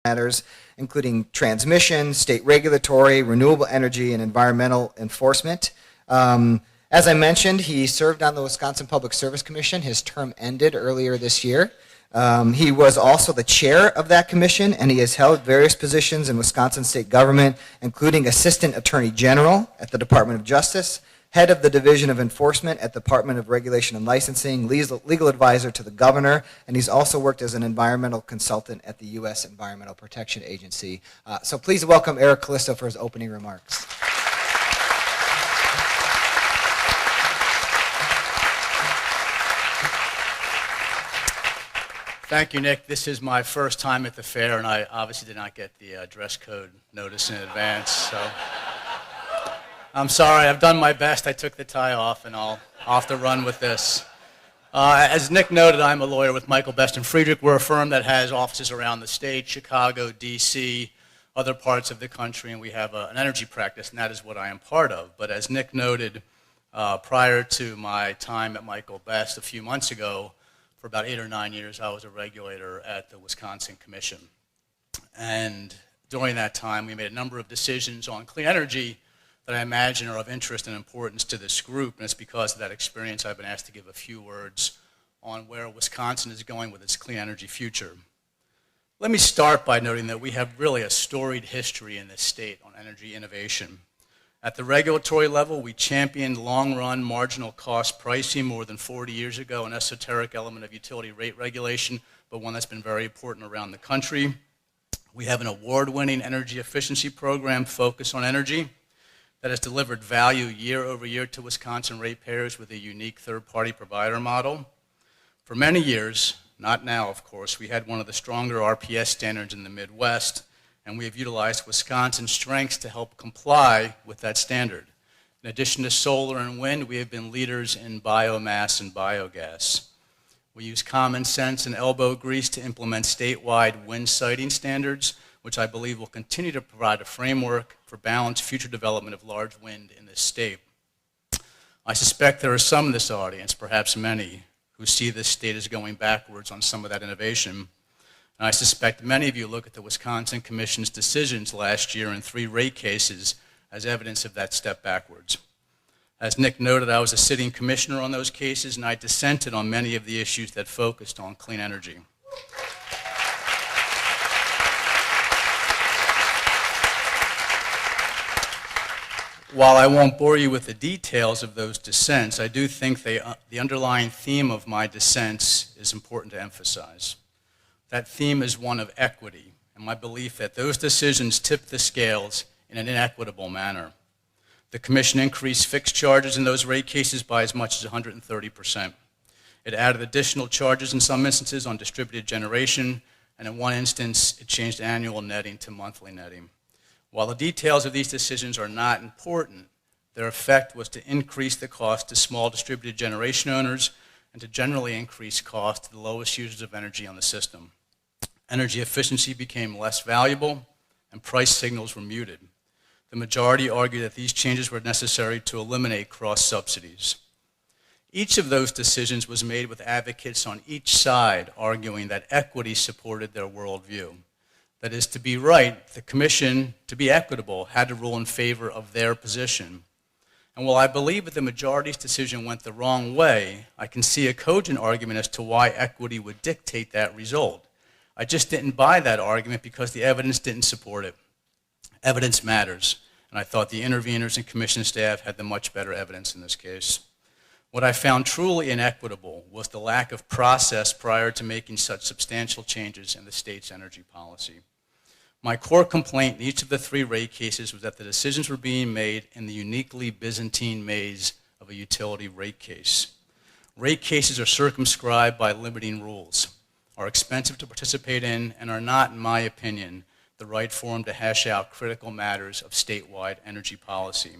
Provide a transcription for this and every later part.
matters, including transmission, state regulatory, renewable energy, and environmental enforcement. As I mentioned, he served on the Wisconsin Public Service Commission. His term ended earlier this year. He was also the chair of that commission, and he has held various positions in Wisconsin state government, including Assistant Attorney General at the Department of Justice, Head of the Division of Enforcement at the Department of Regulation and Licensing, legal advisor to the governor, and he's also worked as an environmental consultant at the U.S. Environmental Protection Agency. So please welcome Eric Callisto for his opening remarks. Thank you, Nick. This is my first time at the fair, and I obviously did not get the dress code notice in advance, so I'm sorry. I've done my best. I took the tie off, and I'll have to run with this. As Nick noted, I'm a lawyer with Michael Best and Friedrich. We're a firm that has offices around the state, Chicago, D.C., other parts of the country, and we have an energy practice, and that is what I am part of. But as Nick noted, prior to my time at Michael Best a few months ago, for about 8 or 9 years, I was a regulator at the Wisconsin Commission. And during that time, we made a number of decisions on clean energy that I imagine are of interest and importance to this group. And it's because of that experience I've been asked to give a few words on where Wisconsin is going with its clean energy future. Let me start by noting that we have really a storied history in this state on energy innovation. At the regulatory level, we championed long-run marginal cost pricing more than 40 years ago, an esoteric element of utility rate regulation, but one that's been very important around the country. We have an award-winning energy efficiency program focused on energy that has delivered value year over year to Wisconsin ratepayers with a unique third-party provider model. For many years, not now of course, we had one of the stronger RPS standards in the Midwest, and we have utilized Wisconsin's strengths to help comply with that standard. In addition to solar and wind, we have been leaders in biomass and biogas. We use common sense and elbow grease to implement statewide wind siting standards, which I believe will continue to provide a framework for balanced future development of large wind in this state. I suspect there are some in this audience, perhaps many, who see this state as going backwards on some of that innovation. And I suspect many of you look at the Wisconsin Commission's decisions last year in 3 rate cases as evidence of that step backwards. As Nick noted, I was a sitting commissioner on those cases, and I dissented on many of the issues that focused on clean energy. While I won't bore you with the details of those dissents, I do think the underlying theme of my dissents is important to emphasize. That theme is one of equity, and my belief that those decisions tip the scales in an inequitable manner. The Commission increased fixed charges in those rate cases by as much as 130%. It added additional charges in some instances on distributed generation, and in one instance, it changed annual netting to monthly netting. While the details of these decisions are not important, their effect was to increase the cost to small distributed generation owners and to generally increase cost to the lowest users of energy on the system. Energy efficiency became less valuable, and price signals were muted. The majority argued that these changes were necessary to eliminate cross-subsidies. Each of those decisions was made with advocates on each side arguing that equity supported their worldview. That is, to be right, the Commission, to be equitable, had to rule in favor of their position. And while I believe that the majority's decision went the wrong way, I can see a cogent argument as to why equity would dictate that result. I just didn't buy that argument because the evidence didn't support it. Evidence matters, and I thought the interveners and Commission staff had the much better evidence in this case. What I found truly inequitable was the lack of process prior to making such substantial changes in the state's energy policy. My core complaint in each of the 3 rate cases was that the decisions were being made in the uniquely Byzantine maze of a utility rate case. Rate cases are circumscribed by limiting rules, are expensive to participate in, and are not, in my opinion, the right forum to hash out critical matters of statewide energy policy.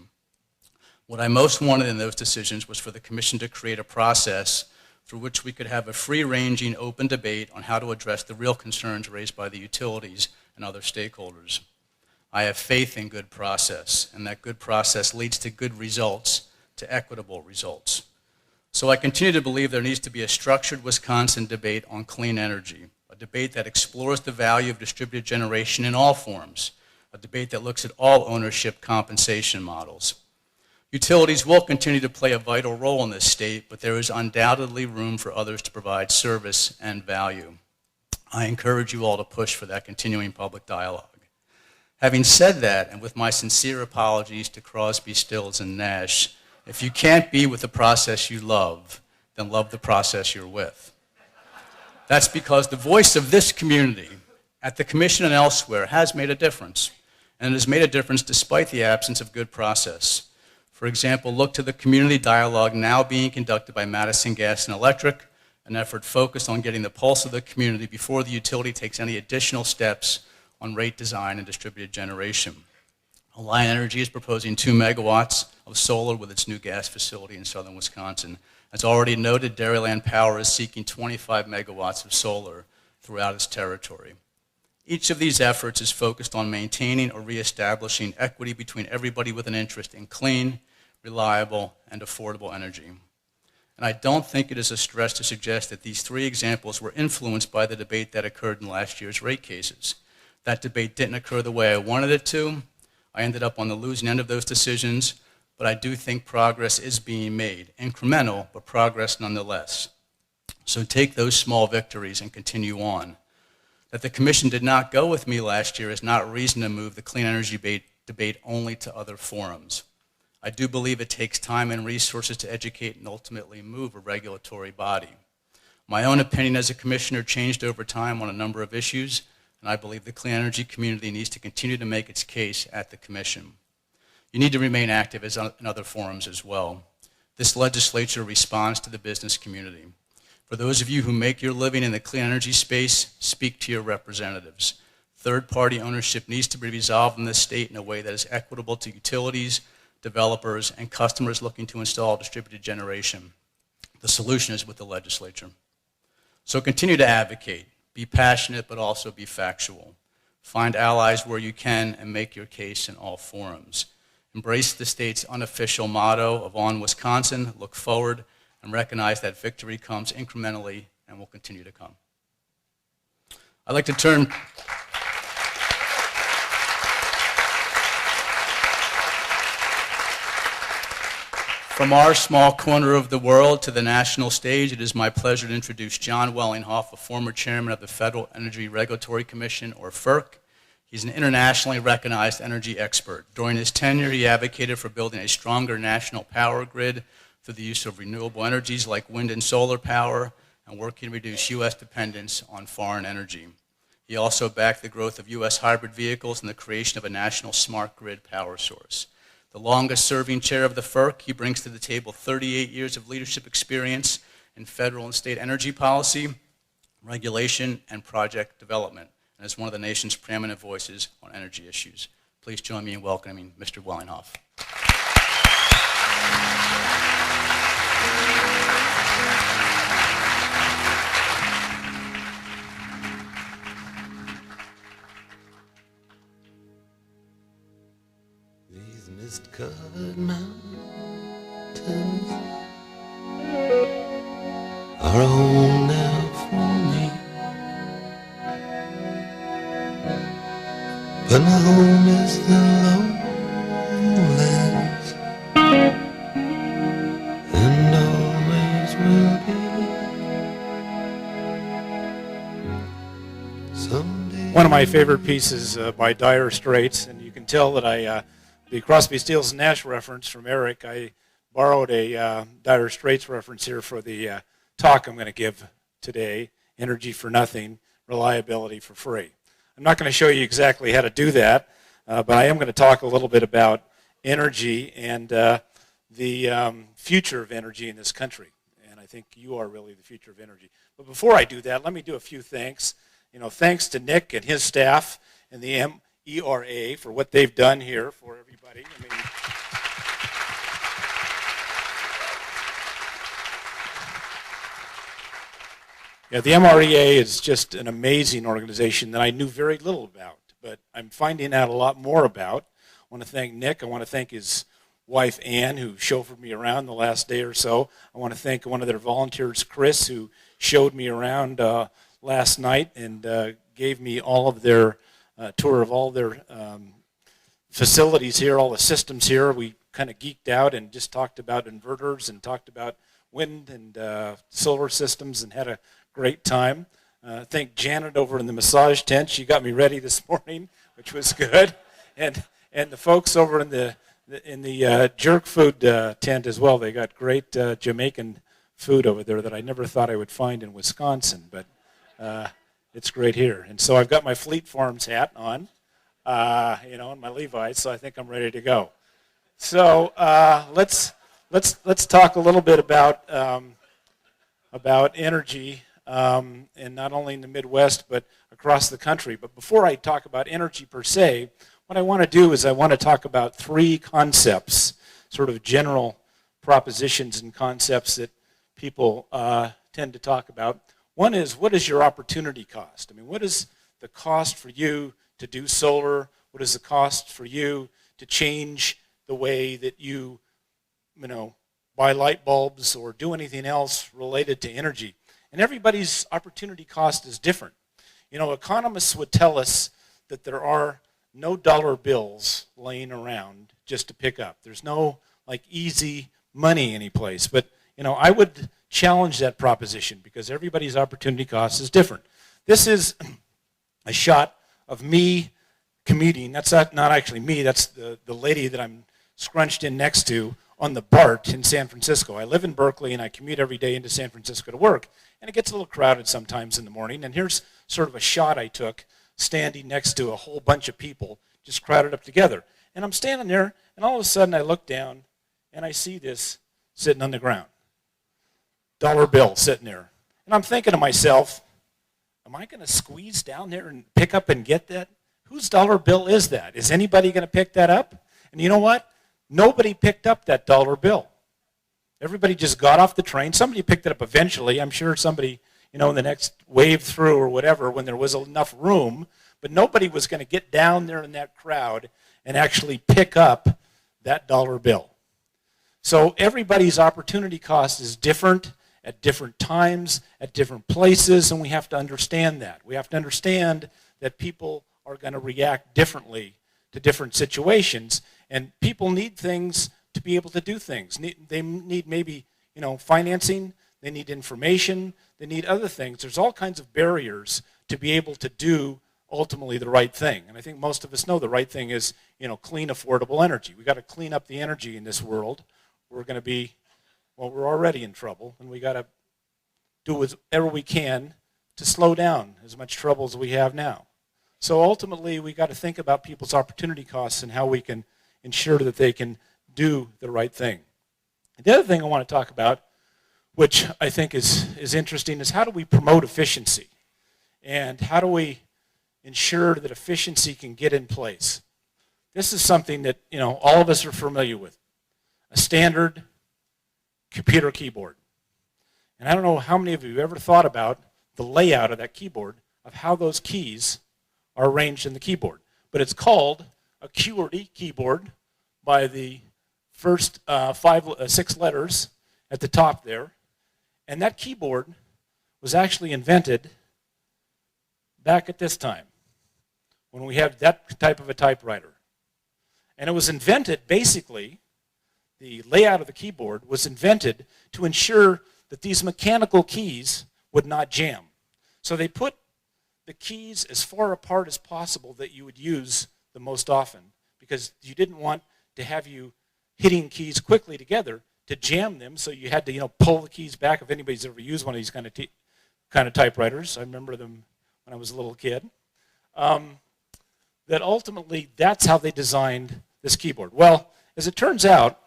What I most wanted in those decisions was for the Commission to create a process through which we could have a free-ranging, open debate on how to address the real concerns raised by the utilities and other stakeholders. I have faith in good process, and that good process leads to good results, to equitable results. So I continue to believe there needs to be a structured Wisconsin debate on clean energy, a debate that explores the value of distributed generation in all forms, a debate that looks at all ownership compensation models. Utilities will continue to play a vital role in this state, but there is undoubtedly room for others to provide service and value. I encourage you all to push for that continuing public dialogue. Having said that, and with my sincere apologies to Crosby, Stills, and Nash, if you can't be with the process you love, then love the process you're with. That's because the voice of this community at the Commission and elsewhere has made a difference, and it has made a difference despite the absence of good process. For example, look to the community dialogue now being conducted by Madison Gas and Electric, an effort focused on getting the pulse of the community before the utility takes any additional steps on rate design and distributed generation. Alliant Energy is proposing 2 megawatts of solar with its new gas facility in southern Wisconsin. As already noted, Dairyland Power is seeking 25 megawatts of solar throughout its territory. Each of these efforts is focused on maintaining or reestablishing equity between everybody with an interest in clean, reliable, and affordable energy. And I don't think it is a stretch to suggest that these 3 examples were influenced by the debate that occurred in last year's rate cases. That debate didn't occur the way I wanted it to. I ended up on the losing end of those decisions, but I do think progress is being made. Incremental, but progress nonetheless. So take those small victories and continue on. That the Commission did not go with me last year is not reason to move the clean energy debate only to other forums. I do believe it takes time and resources to educate and ultimately move a regulatory body. My own opinion as a commissioner changed over time on a number of issues, and I believe the clean energy community needs to continue to make its case at the Commission. You need to remain active in other forums as well. This legislature responds to the business community. For those of you who make your living in the clean energy space, speak to your representatives. Third-party ownership needs to be resolved in this state in a way that is equitable to utilities, developers, and customers looking to install distributed generation. The solution is with the legislature. So continue to advocate. Be passionate, but also be factual. Find allies where you can and make your case in all forums. Embrace the state's unofficial motto of On Wisconsin, look forward, and recognize that victory comes incrementally and will continue to come. I'd like to turn from our small corner of the world to the national stage. It is my pleasure to introduce John Wellinghoff, a former chairman of the Federal Energy Regulatory Commission, or FERC. He's an internationally recognized energy expert. During his tenure, he advocated for building a stronger national power grid through the use of renewable energies like wind and solar power, and working to reduce U.S. dependence on foreign energy. He also backed the growth of U.S. hybrid vehicles and the creation of a national smart grid power source. The longest-serving chair of the FERC, he brings to the table 38 years of leadership experience in federal and state energy policy, regulation, and project development, and is one of the nation's preeminent voices on energy issues. Please join me in welcoming Mr. Wellinghoff. These mist-covered mountains are a home now for me, but my home is the lowlands, and always will be. Someday. One of my favorite pieces by Dire Straits, and you can tell that the Crosby, Stills, and Nash reference from Eric, I borrowed a Dire Straits reference here for the talk I'm going to give today, Energy for Nothing, Reliability for Free. I'm not going to show you exactly how to do that, but I am going to talk a little bit about energy and the future of energy in this country. And I think you are really the future of energy. But before I do that, let me do a few thanks. Thanks to Nick and his staff and the MREA for what they've done here for everybody. The MREA is just an amazing organization that I knew very little about, but I'm finding out a lot more about. I want to thank Nick. I want to thank his wife, Ann, who chauffeured me around the last day or so. I want to thank one of their volunteers, Chris, who showed me around last night and gave me all of their tour of all their facilities here, all the systems here. We kind of geeked out and just talked about inverters and talked about wind and solar systems and had a great time. Thank Janet over in the massage tent. She got me ready this morning, which was good. And the folks over in the jerk food tent as well. They got great Jamaican food over there that I never thought I would find in Wisconsin, but it's great here. And so I've got my Fleet Farms hat on, and my Levi's, so I think I'm ready to go. So let's talk a little bit about energy, and not only in the Midwest but across the country. But before I talk about energy per se, what I want to do is I want to talk about three concepts, sort of general propositions and concepts that people tend to talk about. One is, what is your opportunity cost? I mean, what is the cost for you to do solar? What is the cost for you to change the way that you buy light bulbs or do anything else related to energy? And everybody's opportunity cost is different. Economists would tell us that there are no dollar bills laying around just to pick up. There's no easy money anyplace. But I would challenge that proposition because everybody's opportunity cost is different. This is a shot of me commuting. That's not actually me. That's the lady that I'm scrunched in next to on the BART in San Francisco. I live in Berkeley and I commute every day into San Francisco to work. And it gets a little crowded sometimes in the morning. And here's sort of a shot I took standing next to a whole bunch of people just crowded up together. And I'm standing there, and all of a sudden I look down, and I see this sitting on the ground. Dollar bill sitting there. And I'm thinking to myself, am I going to squeeze down there and pick up and get that? Whose dollar bill is that? Is anybody going to pick that up? And you know what? Nobody picked up that dollar bill. Everybody just got off the train. Somebody picked it up eventually. I'm sure somebody, in the next wave through or whatever when there was enough room. But nobody was going to get down there in that crowd and actually pick up that dollar bill. So everybody's opportunity cost is different at different times, at different places, and we have to understand that. We have to understand that people are going to react differently to different situations, and people need things to be able to do things. They need maybe, financing, they need information, they need other things. There's all kinds of barriers to be able to do ultimately the right thing. And I think most of us know the right thing is, clean, affordable energy. We've got to clean up the energy in this world. We're going to be, we're already in trouble, and we got to do whatever we can to slow down as much trouble as we have now. So ultimately, we got to think about people's opportunity costs and how we can ensure that they can do the right thing. The other thing I want to talk about, which I think is interesting, is how do we promote efficiency? And how do we ensure that efficiency can get in place? This is something that, all of us are familiar with. A standard computer keyboard. And I don't know how many of you have ever thought about the layout of that keyboard, of how those keys are arranged in the keyboard. But it's called a QWERTY keyboard by the first 6 letters at the top there. And that keyboard was actually invented back at this time, when we had that type of a typewriter. And it was invented, basically, the layout of the keyboard was invented to ensure that these mechanical keys would not jam. So they put the keys as far apart as possible that you would use the most often, because you didn't want to have you hitting keys quickly together to jam them, so you had to pull the keys back. If anybody's ever used one of these kind of typewriters, I remember them when I was a little kid, that ultimately that's how they designed this keyboard. Well, as it turns out,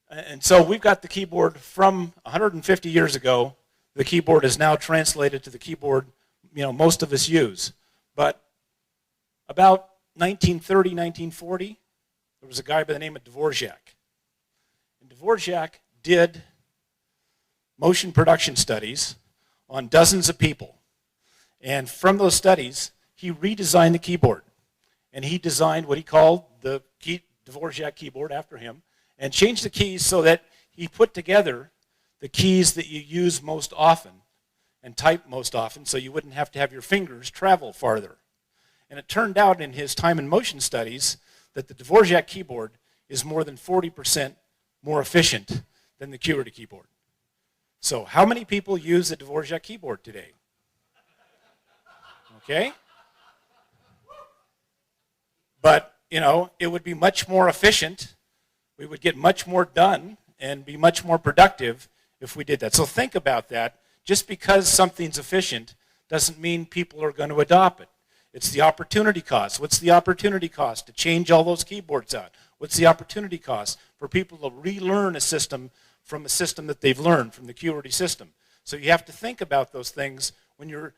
and so we've got the keyboard from 150 years ago. The keyboard is now translated to the keyboard most of us use. But about 1930, 1940, there was a guy by the name of Dvorak. And Dvorak did motion production studies on dozens of people. And from those studies, he redesigned the keyboard. And he designed what he called the Dvorak keyboard after him, and changed the keys so that he put together the keys that you use most often and type most often, so you wouldn't have to have your fingers travel farther. And it turned out in his time and motion studies that the Dvorak keyboard is more than 40% more efficient than the QWERTY keyboard. So how many people use the Dvorak keyboard today? Okay? But, you know, it would be much more efficient. We would get much more done and be much more productive if we did that. So think about that. Just because something's efficient doesn't mean people are going to adopt it. It's the opportunity cost. What's the opportunity cost to change all those keyboards out? What's the opportunity cost for people to relearn a system from a system that they've learned from the QWERTY system? So you have to think about those things when you're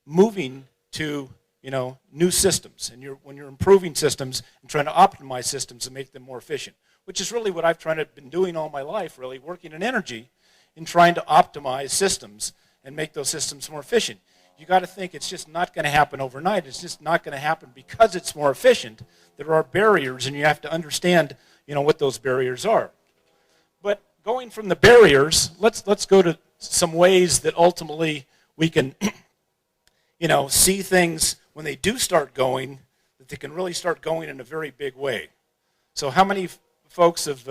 moving to, you know, new systems, and when you're improving systems and trying to optimize systems and make them more efficient, which is really what I've been doing all my life, really, working in energy in trying to optimize systems and make those systems more efficient. You got to think it's just not going to happen overnight. It's just not going to happen because it's more efficient. There are barriers, and you have to understand, you know, what those barriers are. But going from the barriers, let's go to some ways that ultimately we can, you know, see things when they do start going, that they can really start going in a very big way. So how many folks have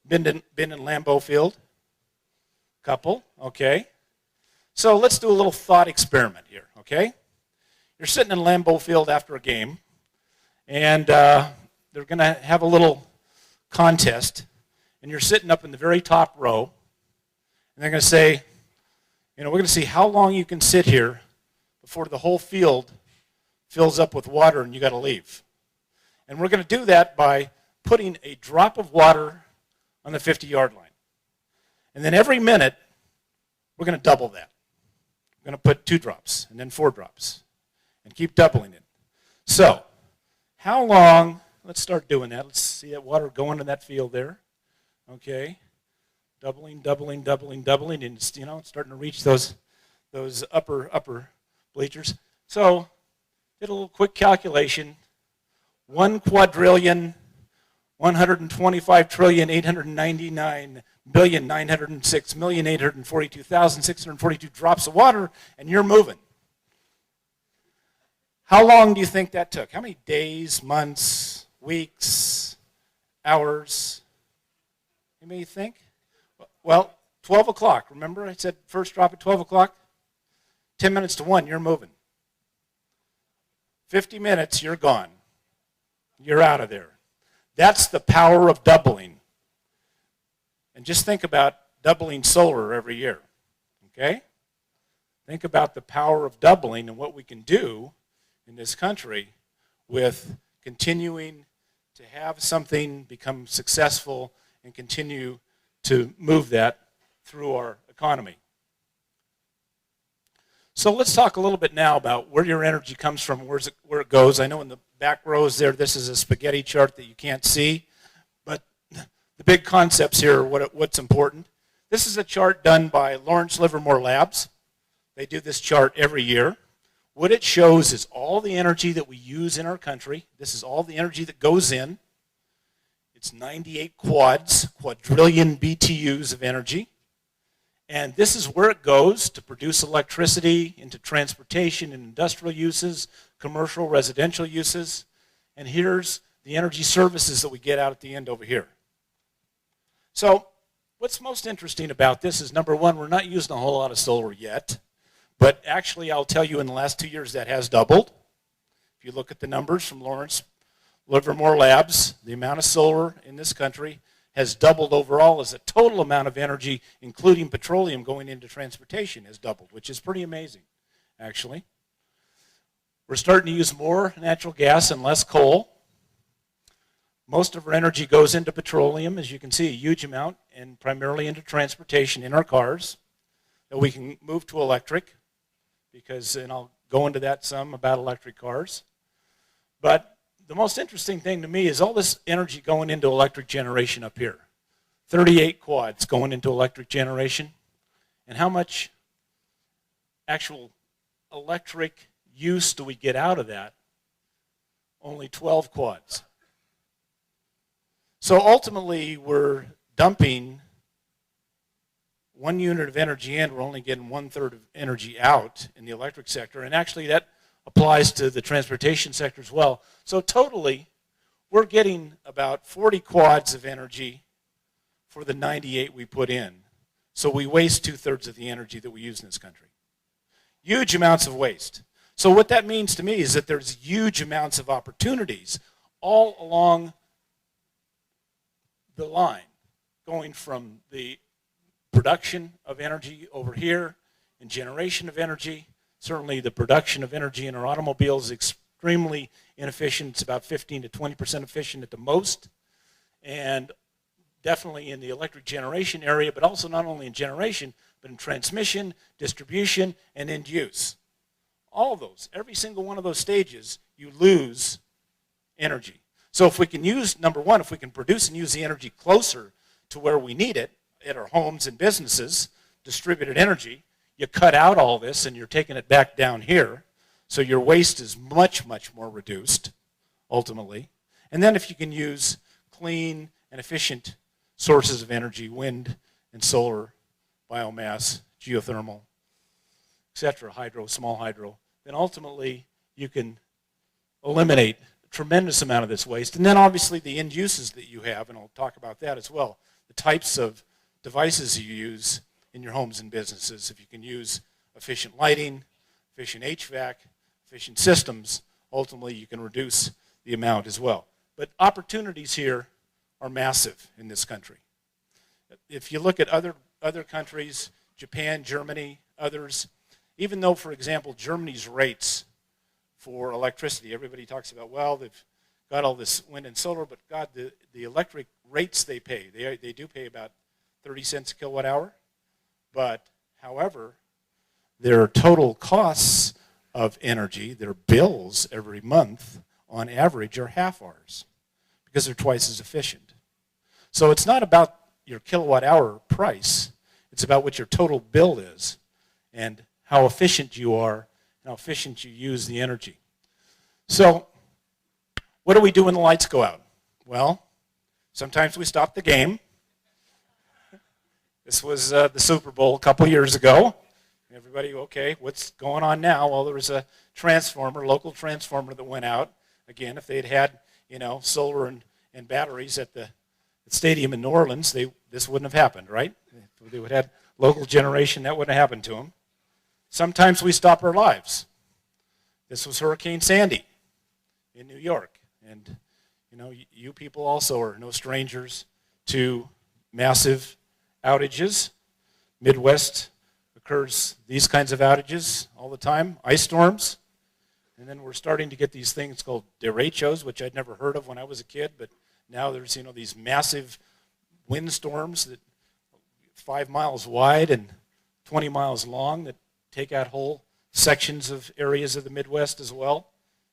been in Lambeau Field? Couple, okay. So let's do a little thought experiment here, okay? You're sitting in Lambeau Field after a game, and they're going to have a little contest, and you're sitting up in the very top row, and they're going to say, you know, we're going to see how long you can sit here before the whole field fills up with water and you got to leave. And we're going to do that by putting a drop of water on the 50-yard line. And then every minute, we're going to double that. We're going to put 2 drops and then 4 drops and keep doubling it. So, how long, let's start doing that. Let's see that water going in that field there. Okay. Doubling, doubling, doubling, doubling, and it's, you know, it's starting to reach those upper bleachers. So, did a little quick calculation. 1,255,899,906,842,642 drops of water, and you're moving. How long do you think that took? How many days, months, weeks, hours? Anybody think? Well, 12 o'clock. Remember I said first drop at 12 o'clock? 10 minutes to 1, you're moving. 50 minutes, you're gone. You're out of there. That's the power of doubling. And just think about doubling solar every year, okay? Think about the power of doubling and what we can do in this country with continuing to have something become successful and continue to move that through our economy. So let's talk a little bit now about where your energy comes from, where it goes. I know in the back rows there, this is a spaghetti chart that you can't see, but the big concepts here are what's important. This is a chart done by Lawrence Livermore Labs. They do this chart every year. What it shows is all the energy that we use in our country. This is all the energy that goes in. It's 98 quadrillion BTUs of energy. And this is where it goes to produce electricity into transportation and industrial uses, commercial, residential uses. And here's the energy services that we get out at the end over here. So what's most interesting about this is, number one, we're not using a whole lot of solar yet. But actually, I'll tell you, in the last 2 years, that has doubled. If you look at the numbers from Lawrence Livermore Labs, the amount of solar in this country has doubled overall as a total amount of energy, including petroleum going into transportation, has doubled, which is pretty amazing, actually. We're starting to use more natural gas and less coal. Most of our energy goes into petroleum, as you can see, a huge amount, and primarily into transportation in our cars. That we can move to electric, because, and I'll go into that some about electric cars. But the most interesting thing to me is all this energy going into electric generation up here. 38 quads going into electric generation. And how much actual electric use do we get out of that? Only 12 quads. So ultimately, we're dumping 1 unit of energy in, we're only getting 1/3 of energy out in the electric sector. And actually that applies to the transportation sector as well. So totally, we're getting about 40 quads of energy for the 98 we put in. So we waste 2/3 of the energy that we use in this country. Huge amounts of waste. So what that means to me is that there's huge amounts of opportunities all along the line, going from the production of energy over here and generation of energy. Certainly the production of energy in our automobiles is extremely inefficient. It's about 15 to 20% efficient at the most. And definitely in the electric generation area, but also not only in generation, but in transmission, distribution, and end use. All of those, every single one of those stages, you lose energy. So if we can use, number one, if we can produce and use the energy closer to where we need it, at our homes and businesses, distributed energy, you cut out all this and you're taking it back down here. So your waste is much, much more reduced, ultimately. And then if you can use clean and efficient sources of energy, wind and solar, biomass, geothermal, etc., hydro, small hydro, then ultimately you can eliminate a tremendous amount of this waste. And then obviously the end uses that you have, and I'll talk about that as well, the types of devices you use in your homes and businesses. If you can use efficient lighting, efficient HVAC, efficient systems, ultimately you can reduce the amount as well. But opportunities here are massive in this country. If you look at other countries, Japan, Germany, others, even though, for example, Germany's rates for electricity, everybody talks about, well, they've got all this wind and solar, but God, the electric rates they pay, they do pay about 30 cents a kilowatt hour. But, however, their total costs of energy, their bills every month, on average, are half ours because they're twice as efficient. So it's not about your kilowatt hour price. It's about what your total bill is and how efficient you are and how efficient you use the energy. So what do we do when the lights go out? Well, sometimes we stop the game. This was the Super Bowl a couple years ago. Everybody, okay, what's going on now? Well, there was a transformer, local transformer that went out. Again, if they'd had, solar and batteries at the stadium in New Orleans, this wouldn't have happened, right? If they would have had local generation, that wouldn't have happened to them. Sometimes we stop our lives. This was Hurricane Sandy in New York. And, you people also are no strangers to massive outages. Midwest occurs these kinds of outages all the time, ice storms. And then we're starting to get these things called derechos, which I'd never heard of when I was a kid, but now there's these massive windstorms that 5 miles wide and 20 miles long that take out whole sections of areas of the Midwest as well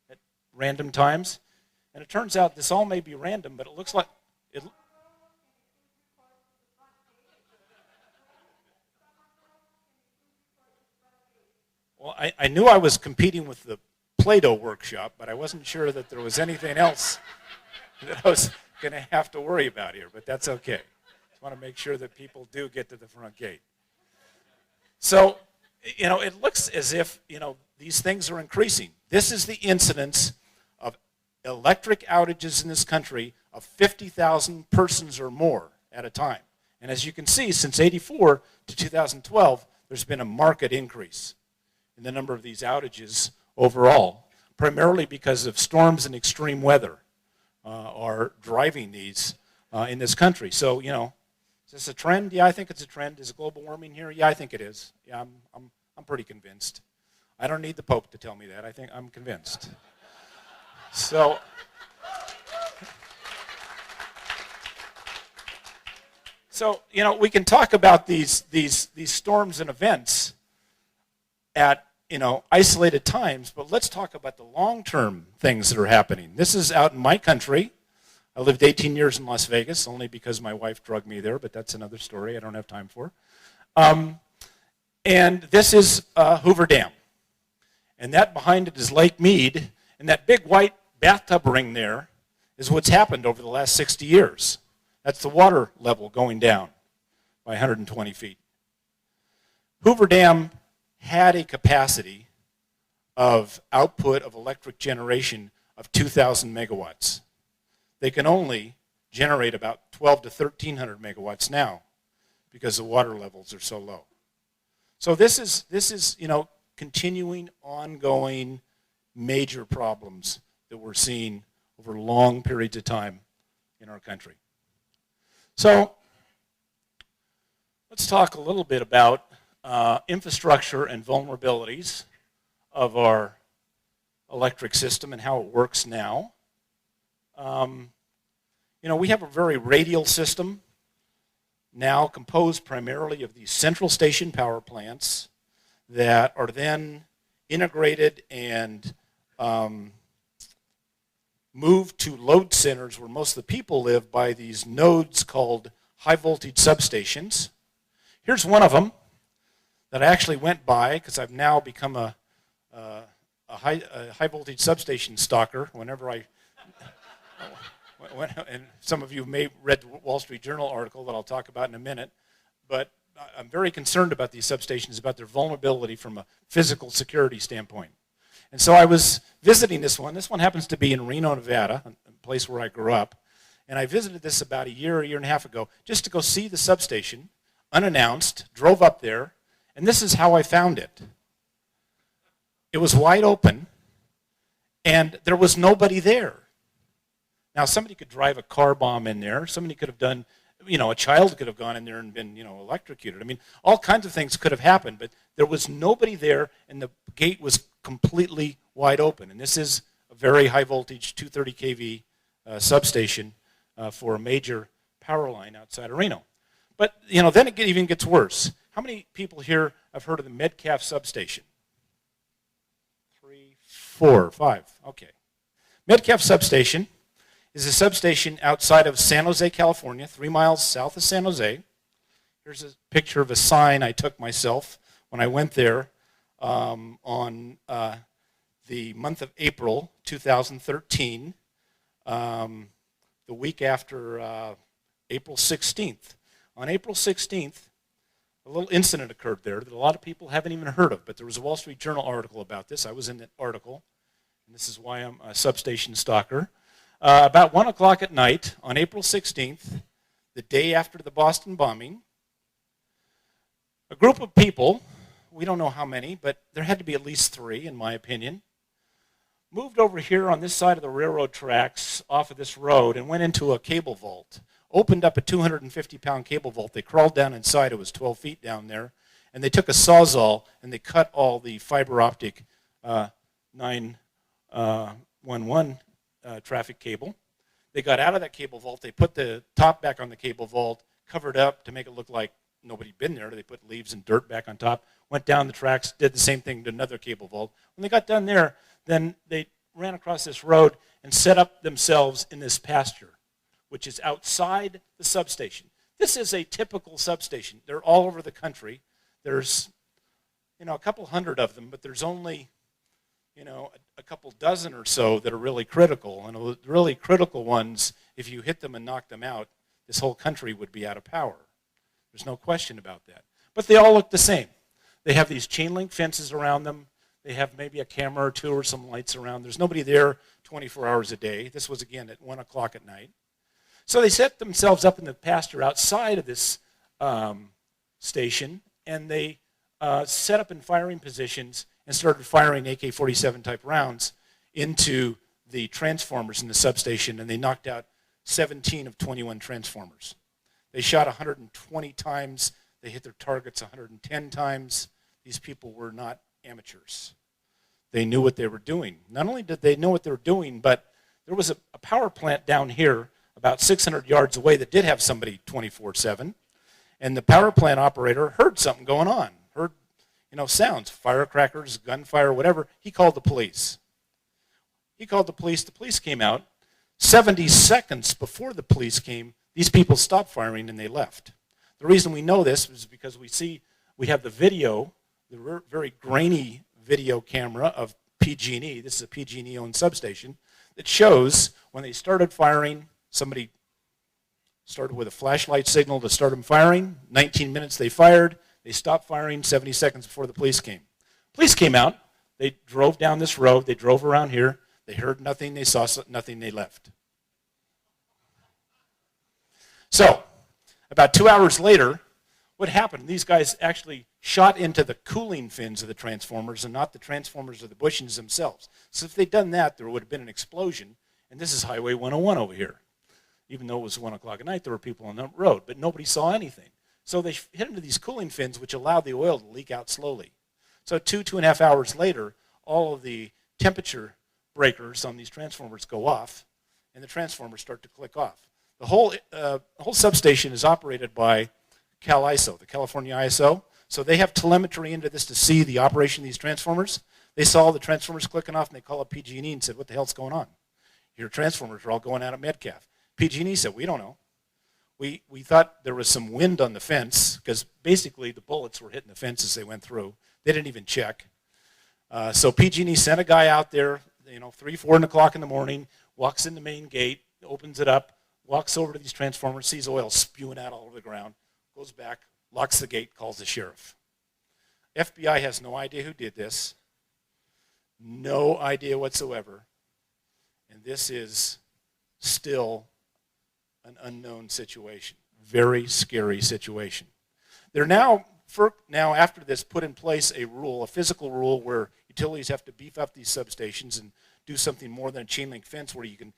at random times. And it turns out this all may be random, but it looks like it. Well, I knew I was competing with the Play-Doh workshop, but I wasn't sure that there was anything else that I was going to have to worry about here, but that's okay. Just want to make sure that people do get to the front gate. So, it looks as if, these things are increasing. This is the incidence of electric outages in this country of 50,000 persons or more at a time. And as you can see, since 1984 to 2012, there's been a marked increase in the number of these outages overall, primarily because of storms and extreme weather are driving these in this country. So, is this a trend? Yeah, I think it's a trend. Is global warming here? Yeah, I think it is. Yeah, I'm pretty convinced. I don't need the Pope to tell me that. I think I'm convinced. So, we can talk about these storms and events at isolated times, but let's talk about the long-term things that are happening. This is out in my country. I lived 18 years in Las Vegas, only because my wife drugged me there, but that's another story I don't have time for. And this is Hoover Dam. And that behind it is Lake Mead, and that big white bathtub ring there is what's happened over the last 60 years. That's the water level going down by 120 feet. Hoover Dam had a capacity of output of electric generation of 2,000 megawatts. They can only generate about 12 to 1,300 megawatts now because the water levels are so low. So this is continuing, ongoing, major problems that we're seeing over long periods of time in our country. So let's talk a little bit about infrastructure and vulnerabilities of our electric system and how it works now. We have a very radial system now composed primarily of these central station power plants that are then integrated and moved to load centers where most of the people live by these nodes called high voltage substations. Here's one of them that I actually went by because I've now become a high voltage substation stalker whenever and some of you may read the Wall Street Journal article that I'll talk about in a minute, but I'm very concerned about these substations, about their vulnerability from a physical security standpoint. And so I was visiting this one. This one happens to be in Reno, Nevada, a place where I grew up. And I visited this about a year and a half ago, just to go see the substation, unannounced, drove up there, and this is how I found it. It was wide open, and there was nobody there. Now, somebody could drive a car bomb in there. Somebody could have done, a child could have gone in there and been, electrocuted. I mean, all kinds of things could have happened, but there was nobody there, and the gate was completely wide open. And this is a very high voltage 230 kV substation for a major power line outside of Reno. But, then it even gets worse. How many people here have heard of the Metcalf substation? 3, 4, 5. Okay. Metcalf substation is a substation outside of San Jose, California, 3 miles south of San Jose. Here's a picture of a sign I took myself when I went there on the month of April 2013, the week after April 16th. On April 16th, a little incident occurred there that a lot of people haven't even heard of, but there was a Wall Street Journal article about this. I was in that article, and this is why I'm a substation stalker. About 1 o'clock at night on April 16th, the day after the Boston bombing, a group of people, we don't know how many, but there had to be at least 3 in my opinion, moved over here on this side of the railroad tracks off of this road and went into a cable vault. Opened up a 250-pound cable vault. They crawled down inside. It was 12 feet down there. And they took a Sawzall and they cut all the fiber optic 911 traffic cable. They got out of that cable vault. They put the top back on the cable vault, covered up to make it look like nobody'd been there. They put leaves and dirt back on top, went down the tracks, did the same thing to another cable vault. When they got done there, then they ran across this road and set up themselves in this pasture, which is outside the substation. This is a typical substation. They're all over the country. There's, a couple hundred of them, but there's only, a couple dozen or so that are really critical. And the really critical ones, if you hit them and knock them out, this whole country would be out of power. There's no question about that. But they all look the same. They have these chain link fences around them. They have maybe a camera or 2 or some lights around. There's nobody there 24 hours a day. This was, again, at 1 o'clock at night. So they set themselves up in the pasture outside of this station, and they set up in firing positions and started firing AK-47 type rounds into the transformers in the substation, and they knocked out 17 of 21 transformers. They shot 120 times. They hit their targets 110 times. These people were not amateurs. They knew what they were doing. Not only did they know what they were doing, but there was a power plant down here about 600 yards away that did have somebody 24/7, and the power plant operator heard something going on, heard, sounds, firecrackers, gunfire, whatever. He called the police. The police came out. 70 seconds before the police came, these people stopped firing and they left. The reason we know this is because we have the video, the very grainy video camera of PG&E. This is a PG&E owned substation that shows when they started firing. Somebody started with a flashlight signal to start them firing. 19 minutes they fired. They stopped firing 70 seconds before the police came. Police came out. They drove down this road. They drove around here. They heard nothing. They saw nothing. They left. So, about 2 hours later, what happened? These guys actually shot into the cooling fins of the transformers and not the transformers or the bushings themselves. So if they'd done that, there would have been an explosion. And this is Highway 101 over here. Even though it was 1 o'clock at night, there were people on the road, but nobody saw anything. So they hit into these cooling fins, which allowed the oil to leak out slowly. So 2.5 hours later, all of the temperature breakers on these transformers go off, and the transformers start to click off. The whole substation is operated by CalISO, the California ISO. So they have telemetry into this to see the operation of these transformers. They saw the transformers clicking off, and they called up PG&E and said, "What the hell's going on? Your transformers are all going out at Metcalf." PG&E said, "We don't know. We thought there was some wind on the fence," because basically the bullets were hitting the fence as they went through. They didn't even check. So PG&E sent a guy out there, 3, 4 o'clock in the morning, walks in the main gate, opens it up, walks over to these transformers, sees oil spewing out all over the ground, goes back, locks the gate, calls the sheriff. FBI has no idea who did this, no idea whatsoever, and this is still an unknown situation. Very scary situation. They're now after this, put in place a rule, a physical rule, where utilities have to beef up these substations and do something more than a chain link fence where you can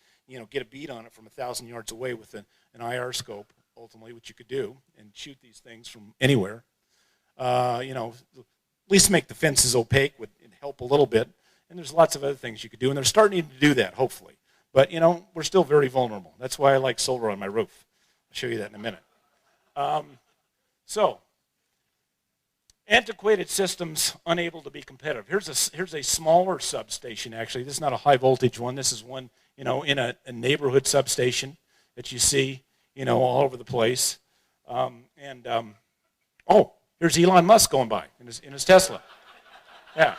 get a bead on it from 1,000 yards away with an IR scope, ultimately, which you could do, and shoot these things from anywhere. At least make the fences opaque would help a little bit. And there's lots of other things you could do, and they're starting to do that, hopefully. But, we're still very vulnerable. That's why I like solar on my roof. I'll show you that in a minute. Antiquated systems unable to be competitive. Here's a smaller substation, actually. This is not a high voltage one. This is one, in a neighborhood substation that you see, all over the place. Here's Elon Musk going by in his Tesla. Yeah,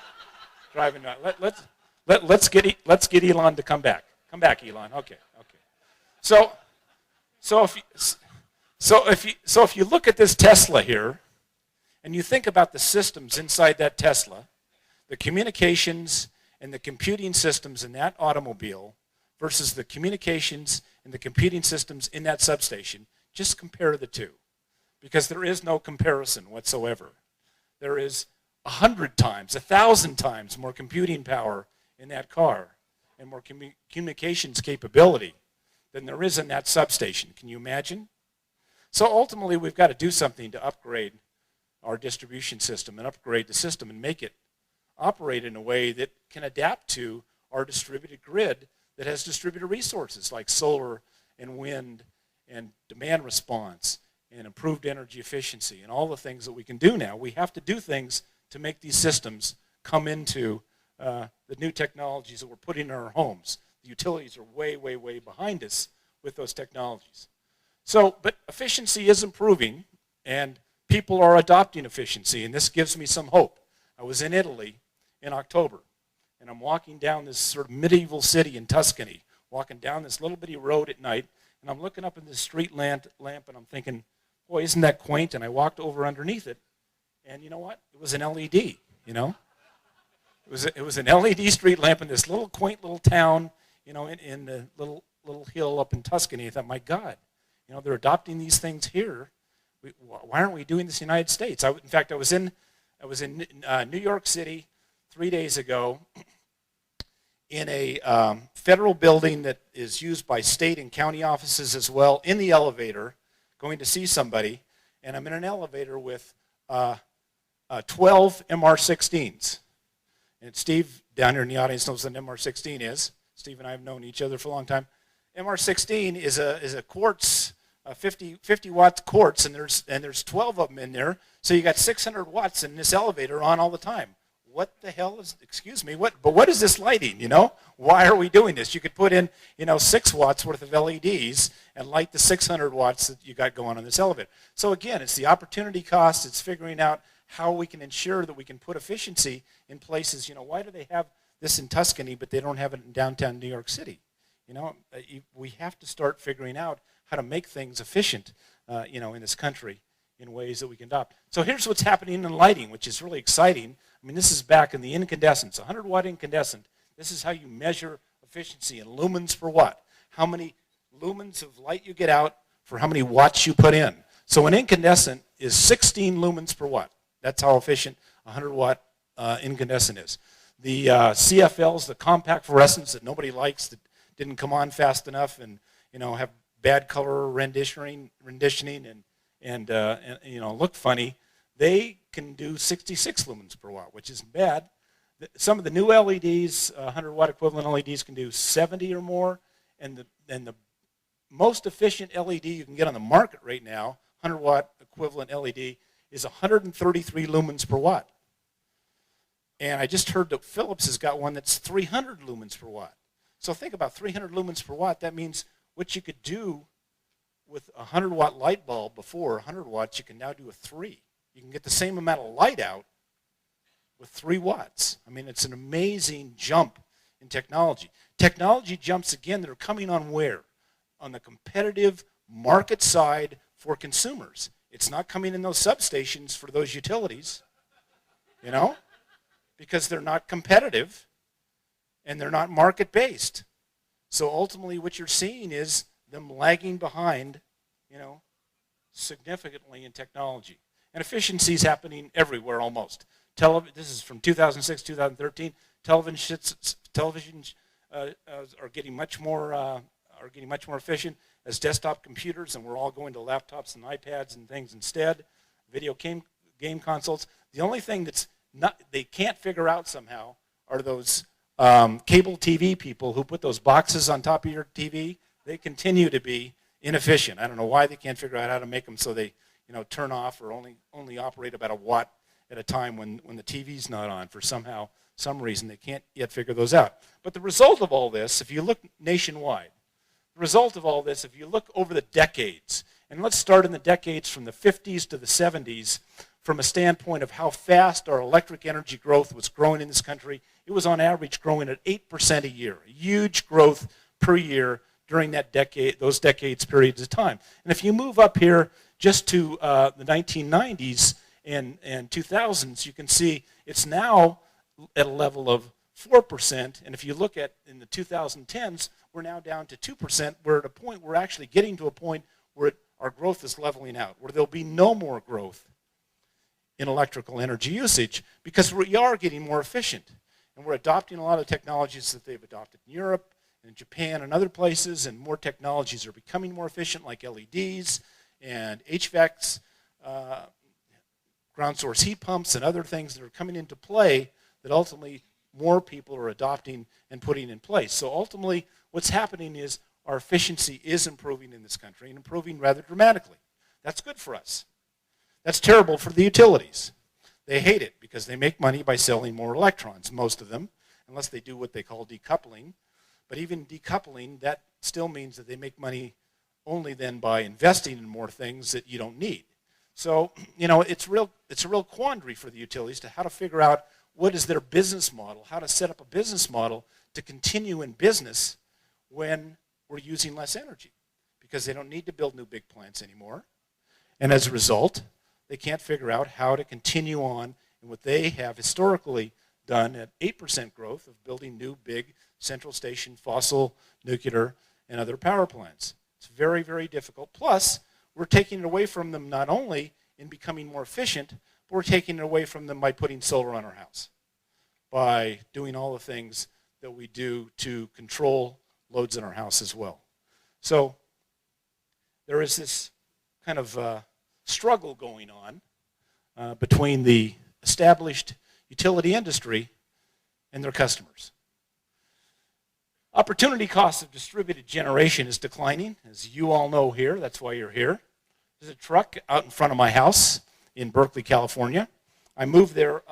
driving. Let's get Elon to come back. Come back, Elon. Okay. So if you look at this Tesla here, and you think about the systems inside that Tesla, the communications and the computing systems in that automobile versus the communications and the computing systems in that substation, just compare the two. Because there is no comparison whatsoever. There is 100 times, 1,000 times more computing power in that car and more communications capability than there is in that substation. Can you imagine? So ultimately, we've got to do something to upgrade our distribution system and upgrade the system and make it operate in a way that can adapt to our distributed grid that has distributed resources like solar and wind and demand response and improved energy efficiency and all the things that we can do now. We have to do things to make these systems come into the new technologies that we're putting in our homes. The utilities are way, way, way behind us with those technologies. But efficiency is improving, and people are adopting efficiency, and this gives me some hope. I was in Italy in October, and I'm walking down this sort of medieval city in Tuscany, walking down this little bitty road at night, and I'm looking up in this street lamp, and I'm thinking, boy, isn't that quaint? And I walked over underneath it, and you know what? It was an LED, It was an LED street lamp in this little quaint little town, in the little hill up in Tuscany. I thought, my God, they're adopting these things here. Why aren't we doing this in the United States? In fact, I was in New York City 3 days ago in a federal building that is used by state and county offices as well, in the elevator, going to see somebody, and I'm in an elevator with 12 MR16s. And Steve down here in the audience knows what an MR16 is. Steve and I have known each other for a long time. MR16 is a quartz, 50 watt quartz, and there's 12 of them in there. So you got 600 watts in this elevator on all the time. What the hell is? Excuse me. What is this lighting? Why are we doing this? You could put in 6 watts worth of LEDs and light the 600 watts that you got going on this elevator. So again, it's the opportunity cost. It's figuring out how we can ensure that we can put efficiency in places. Why do they have this in Tuscany but they don't have it in downtown New York City? We have to start figuring out how to make things efficient, in this country, in ways that we can adopt. So here's what's happening in lighting, which is really exciting. I mean, this is back in the incandescents, 100-watt incandescent. This is how you measure efficiency in lumens per watt. How many lumens of light you get out for how many watts you put in. So an incandescent is 16 lumens per watt. That's how efficient a 100-watt incandescent is. The CFLs, the compact fluorescents that nobody likes, that didn't come on fast enough and have bad color renditioning and look funny, they can do 66 lumens per watt, which isn't bad. Some of the new LEDs, 100-watt equivalent LEDs, can do 70 or more, and the most efficient LED you can get on the market right now, 100-watt equivalent LED, is 133 lumens per watt. And I just heard that Philips has got one that's 300 lumens per watt. So think about 300 lumens per watt. That means what you could do with a 100-watt light bulb before 100 watts, you can now do with 3. You can get the same amount of light out with 3 watts. I mean, it's an amazing jump in technology. Technology jumps, again, that are coming on where? On the competitive market side for consumers. It's not coming in those substations for those utilities, because they're not competitive and they're not market-based. So ultimately what you're seeing is them lagging behind, significantly in technology. And efficiency is happening everywhere almost. This is from 2006, 2013. Televisions are getting much more efficient as desktop computers, and we're all going to laptops and iPads and things instead. Video game consoles. The only thing they can't figure out somehow are those cable TV people who put those boxes on top of your TV. They continue to be inefficient. I don't know why they can't figure out how to make them so they turn off or only operate about a watt at a time when the TV's not on. For some reason, they can't yet figure those out. But the result of all this, if you look nationwide, the result of all this, if you look over the decades, and let's start in the decades from the 50s to the 70s, from a standpoint of how fast our electric energy growth was growing in this country, it was on average growing at 8% a year, a huge growth per year during those decades periods of time. And if you move up here just to the 1990s and 2000s, you can see it's now at a level of 4%, and if you look at in the 2010s, we're now down to 2%. We're at a point, we're actually getting to a point where our growth is leveling out, where there'll be no more growth in electrical energy usage because we are getting more efficient. And we're adopting a lot of technologies that they've adopted in Europe and Japan and other places, and more technologies are becoming more efficient, like LEDs and HVACs, ground source heat pumps, and other things that are coming into play that ultimately more people are adopting and putting in place. So ultimately, what's happening is our efficiency is improving in this country, and improving rather dramatically. That's good for us. That's terrible for the utilities. They hate it because they make money by selling more electrons, most of them, unless they do what they call decoupling. But even decoupling, that still means that they make money only then by investing in more things that you don't need. So, it's a real quandary for the utilities to how to figure out what is their business model, how to set up a business model to continue in business when we're using less energy, because they don't need to build new big plants anymore. And as a result, they can't figure out how to continue on in what they have historically done at 8% growth of building new big central station, fossil, nuclear, and other power plants. It's very, very difficult. Plus, we're taking it away from them not only in becoming more efficient, but we're taking it away from them by putting solar on our house, by doing all the things that we do to control loads in our house as well. So there is this kind of struggle going on between the established utility industry and their customers. Opportunity cost of distributed generation is declining, as you all know here. That's why you're here. There's a truck out in front of my house in Berkeley, California. I moved there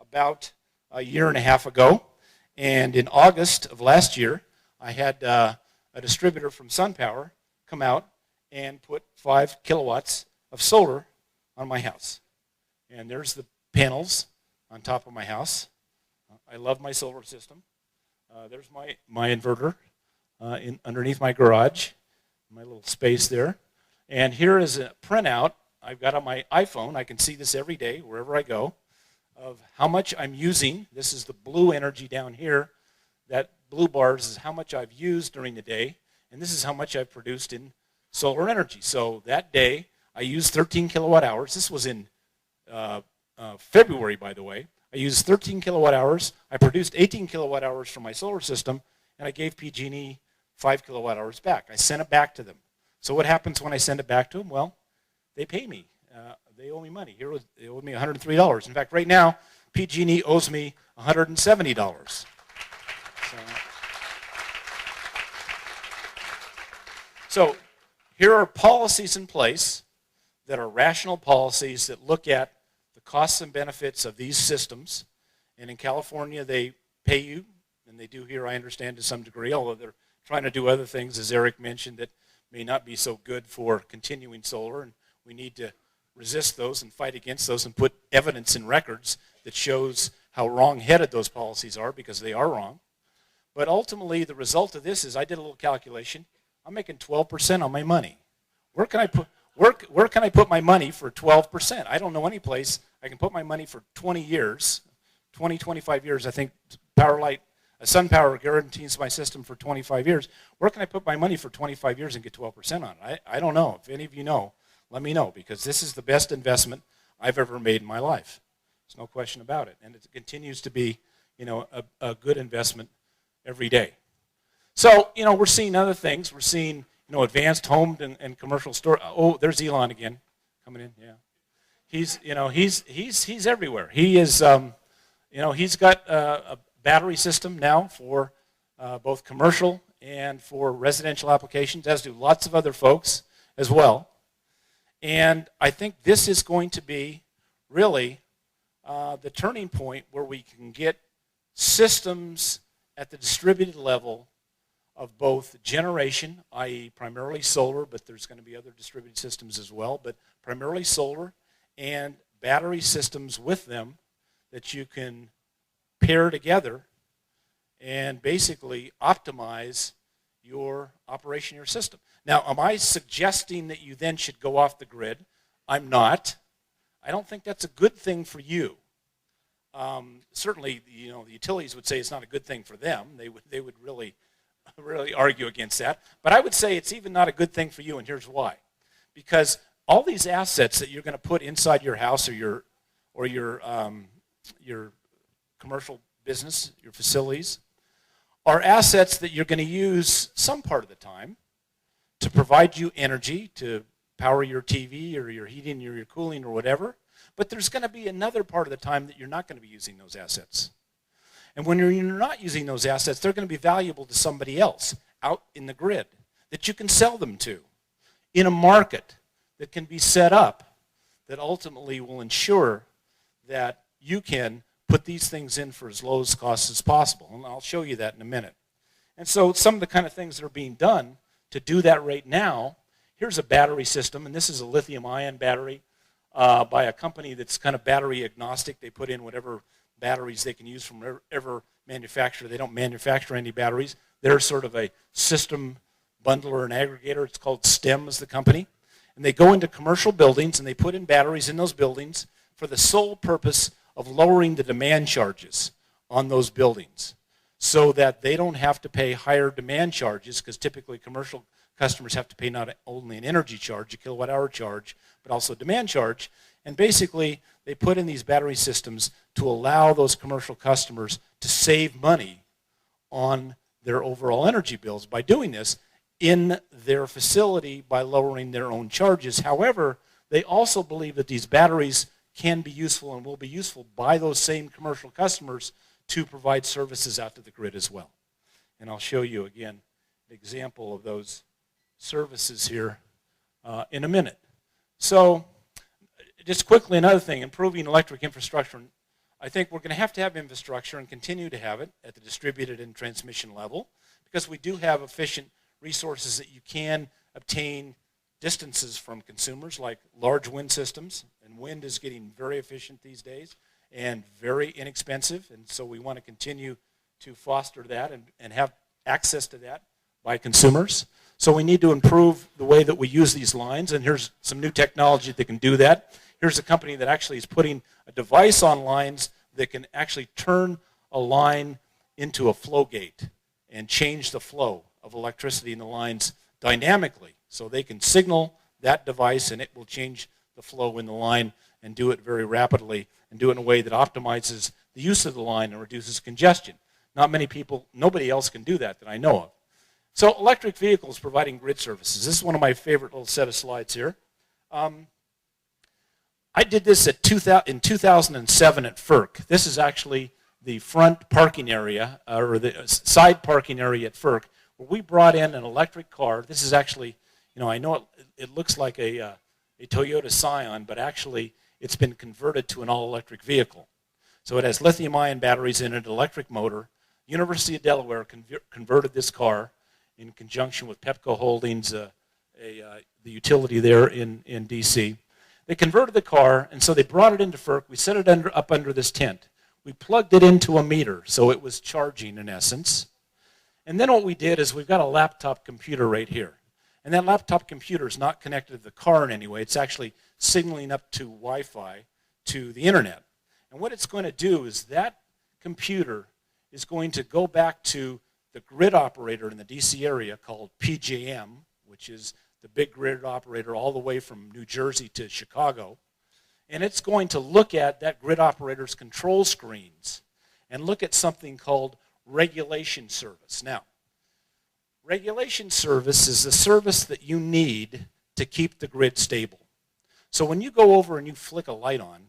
about a year and a half ago, and in August of last year, I had a distributor from SunPower come out and put 5 kilowatts of solar on my house. And there's the panels on top of my house. I love my solar system. There's my inverter underneath my garage, my little space there. And here is a printout I've got on my iPhone, I can see this every day wherever I go, of how much I'm using. This is the blue energy down here. That blue bars is how much I've used during the day, and this is how much I've produced in solar energy. So that day, I used 13 kilowatt hours. This was in February, by the way. I used 13 kilowatt hours. I produced 18 kilowatt hours from my solar system, and I gave PG&E 5 kilowatt hours back. I sent it back to them. So what happens when I send it back to them? Well, they pay me. They owe me money. They owed me $103. In fact, right now, PG&E owes me $170. So here are policies in place that are rational policies that look at the costs and benefits of these systems. And in California, they pay you, and they do here, I understand, to some degree, although they're trying to do other things, as Eric mentioned, that may not be so good for continuing solar, and we need to resist those and fight against those and put evidence in records that shows how wrong-headed those policies are, because they are wrong. But ultimately, the result of this is I did a little calculation. I'm making 12% on my money. Where can I put my money for 12%? I don't know any place I can put my money for 20 years, 20, 25 years. I think SunPower guarantees my system for 25 years. Where can I put my money for 25 years and get 12% on it? I don't know. If any of you know, let me know, because this is the best investment I've ever made in my life. There's no question about it. And it continues to be, a good investment every day. So, we're seeing other things. We're seeing, advanced home and commercial store. Oh, there's Elon again coming in. Yeah. He's everywhere. He is, he's got a battery system now for both commercial and for residential applications, as do lots of other folks as well. And I think this is going to be really the turning point where we can get systems at the distributed level of both generation, i.e. primarily solar, but there's going to be other distributed systems as well, but primarily solar, and battery systems with them that you can pair together and basically optimize your operation of your system. Now, am I suggesting that you then should go off the grid? I'm not. I don't think that's a good thing for you. Certainly, the utilities would say it's not a good thing for them. They would really argue against that. But I would say it's even not a good thing for you, and here's why. Because all these assets that you're going to put inside your house or your commercial business, your facilities, are assets that you're going to use some part of the time to provide you energy to power your TV or your heating or your cooling or whatever. But there's going to be another part of the time that you're not going to be using those assets. And when you're not using those assets, they're going to be valuable to somebody else out in the grid that you can sell them to in a market that can be set up that ultimately will ensure that you can put these things in for as low as cost as possible. And I'll show you that in a minute. And so some of the kind of things that are being done to do that right now, here's a battery system, and this is a lithium-ion battery by a company that's kind of battery agnostic. They put in whatever batteries they can use from whatever manufacturer. They don't manufacture any batteries. They're sort of a system bundler and aggregator. It's called STEM is the company. And they go into commercial buildings and they put in batteries in those buildings for the sole purpose of lowering the demand charges on those buildings so that they don't have to pay higher demand charges, because typically commercial customers have to pay not only an energy charge, a kilowatt hour charge, but also a demand charge. And basically, they put in these battery systems to allow those commercial customers to save money on their overall energy bills by doing this in their facility by lowering their own charges. However, they also believe that these batteries can be useful and will be useful by those same commercial customers to provide services out to the grid as well. And I'll show you again an example of those services here in a minute. So just quickly, another thing, improving electric infrastructure. I think we're going to have infrastructure and continue to have it at the distributed and transmission level, because we do have efficient resources that you can obtain distances from consumers, like large wind systems. And wind is getting very efficient these days and very inexpensive. And so we want to continue to foster that and have access to that by consumers. So we need to improve the way that we use these lines, and here's some new technology that can do that. Here's a company that actually is putting a device on lines that can actually turn a line into a flow gate and change the flow of electricity in the lines dynamically. So they can signal that device and it will change the flow in the line and do it very rapidly and do it in a way that optimizes the use of the line and reduces congestion. Nobody else can do that I know of. So electric vehicles providing grid services. This is one of my favorite little set of slides here. I did this in 2007 at FERC. This is actually the front parking area, or the side parking area at FERC, where we brought in an electric car. This is actually, I know it looks like a Toyota Scion, but actually it's been converted to an all-electric vehicle. So it has lithium-ion batteries in it, an electric motor. University of Delaware converted this car in conjunction with Pepco Holdings, the utility there in D.C. They converted the car, and so they brought it into FERC. We set it up under this tent. We plugged it into a meter, so it was charging in essence. And then what we did is we've got a laptop computer right here. And that laptop computer is not connected to the car in any way. It's actually signaling up to Wi-Fi to the internet. And what it's going to do is that computer is going to go back to the grid operator in the DC area called PJM, which is the big grid operator all the way from New Jersey to Chicago. And it's going to look at that grid operator's control screens and look at something called regulation service. Now, regulation service is the service that you need to keep the grid stable. So when you go over and you flick a light on,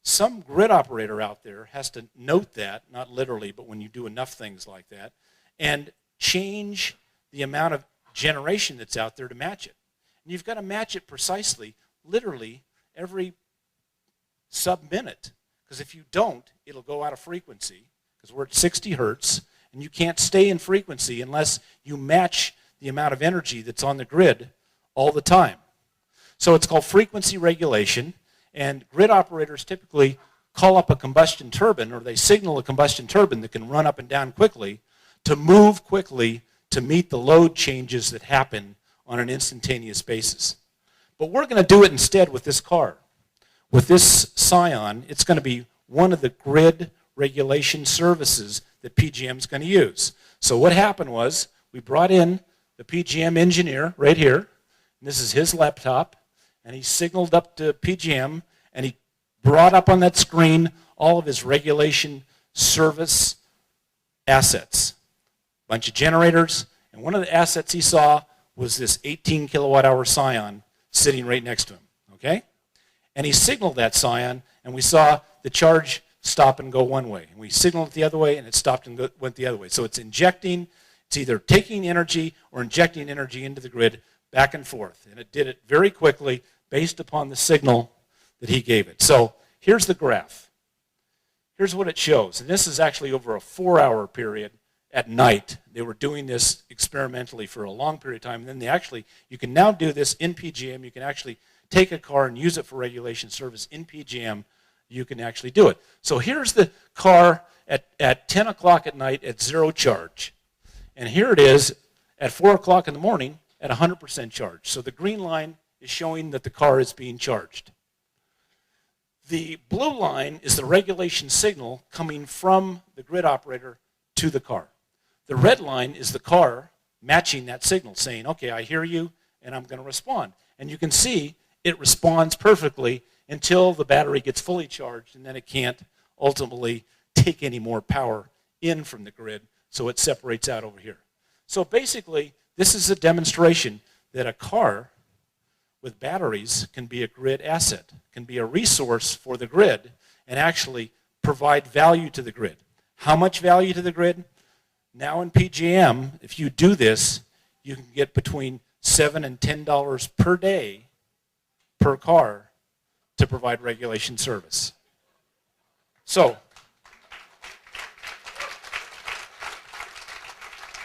some grid operator out there has to note that, not literally, but when you do enough things like that, and change the amount of generation that's out there to match it. And you've got to match it precisely, literally, every sub-minute. Because if you don't, it'll go out of frequency, because we're at 60 hertz, and you can't stay in frequency unless you match the amount of energy that's on the grid all the time. So it's called frequency regulation, and grid operators typically call up a combustion turbine, or they signal a combustion turbine that can run up and down quickly to move quickly to meet the load changes that happen on an instantaneous basis. But we're going to do it instead with this car. With this Scion, it's going to be one of the grid regulation services that PGM is going to use. So what happened was we brought in the PGM engineer right here, and this is his laptop, and he signaled up to PGM, and he brought up on that screen all of his regulation service assets. Bunch of generators, and one of the assets he saw was this 18 kilowatt hour Scion sitting right next to him, okay? And he signaled that Scion, and we saw the charge stop and go one way. And we signaled it the other way, and it stopped and went the other way. So it's injecting, it's either taking energy or injecting energy into the grid back and forth. And it did it very quickly based upon the signal that he gave it. So here's the graph. Here's what it shows. And this is actually over a 4-hour period at night. They were doing this experimentally for a long period of time. And then you can now do this in PGM. You can actually take a car and use it for regulation service in PGM. You can actually do it. So here's the car at 10 o'clock at night at 0 charge. And here it is at 4 o'clock in the morning at 100% charge. So the green line is showing that the car is being charged. The blue line is the regulation signal coming from the grid operator to the car. The red line is the car matching that signal, saying, okay, I hear you, and I'm going to respond. And you can see it responds perfectly until the battery gets fully charged, and then it can't ultimately take any more power in from the grid, so it separates out over here. So basically, this is a demonstration that a car with batteries can be a grid asset, can be a resource for the grid, and actually provide value to the grid. How much value to the grid? Now in PGM, if you do this, you can get between $7 and $10 per day per car to provide regulation service. So,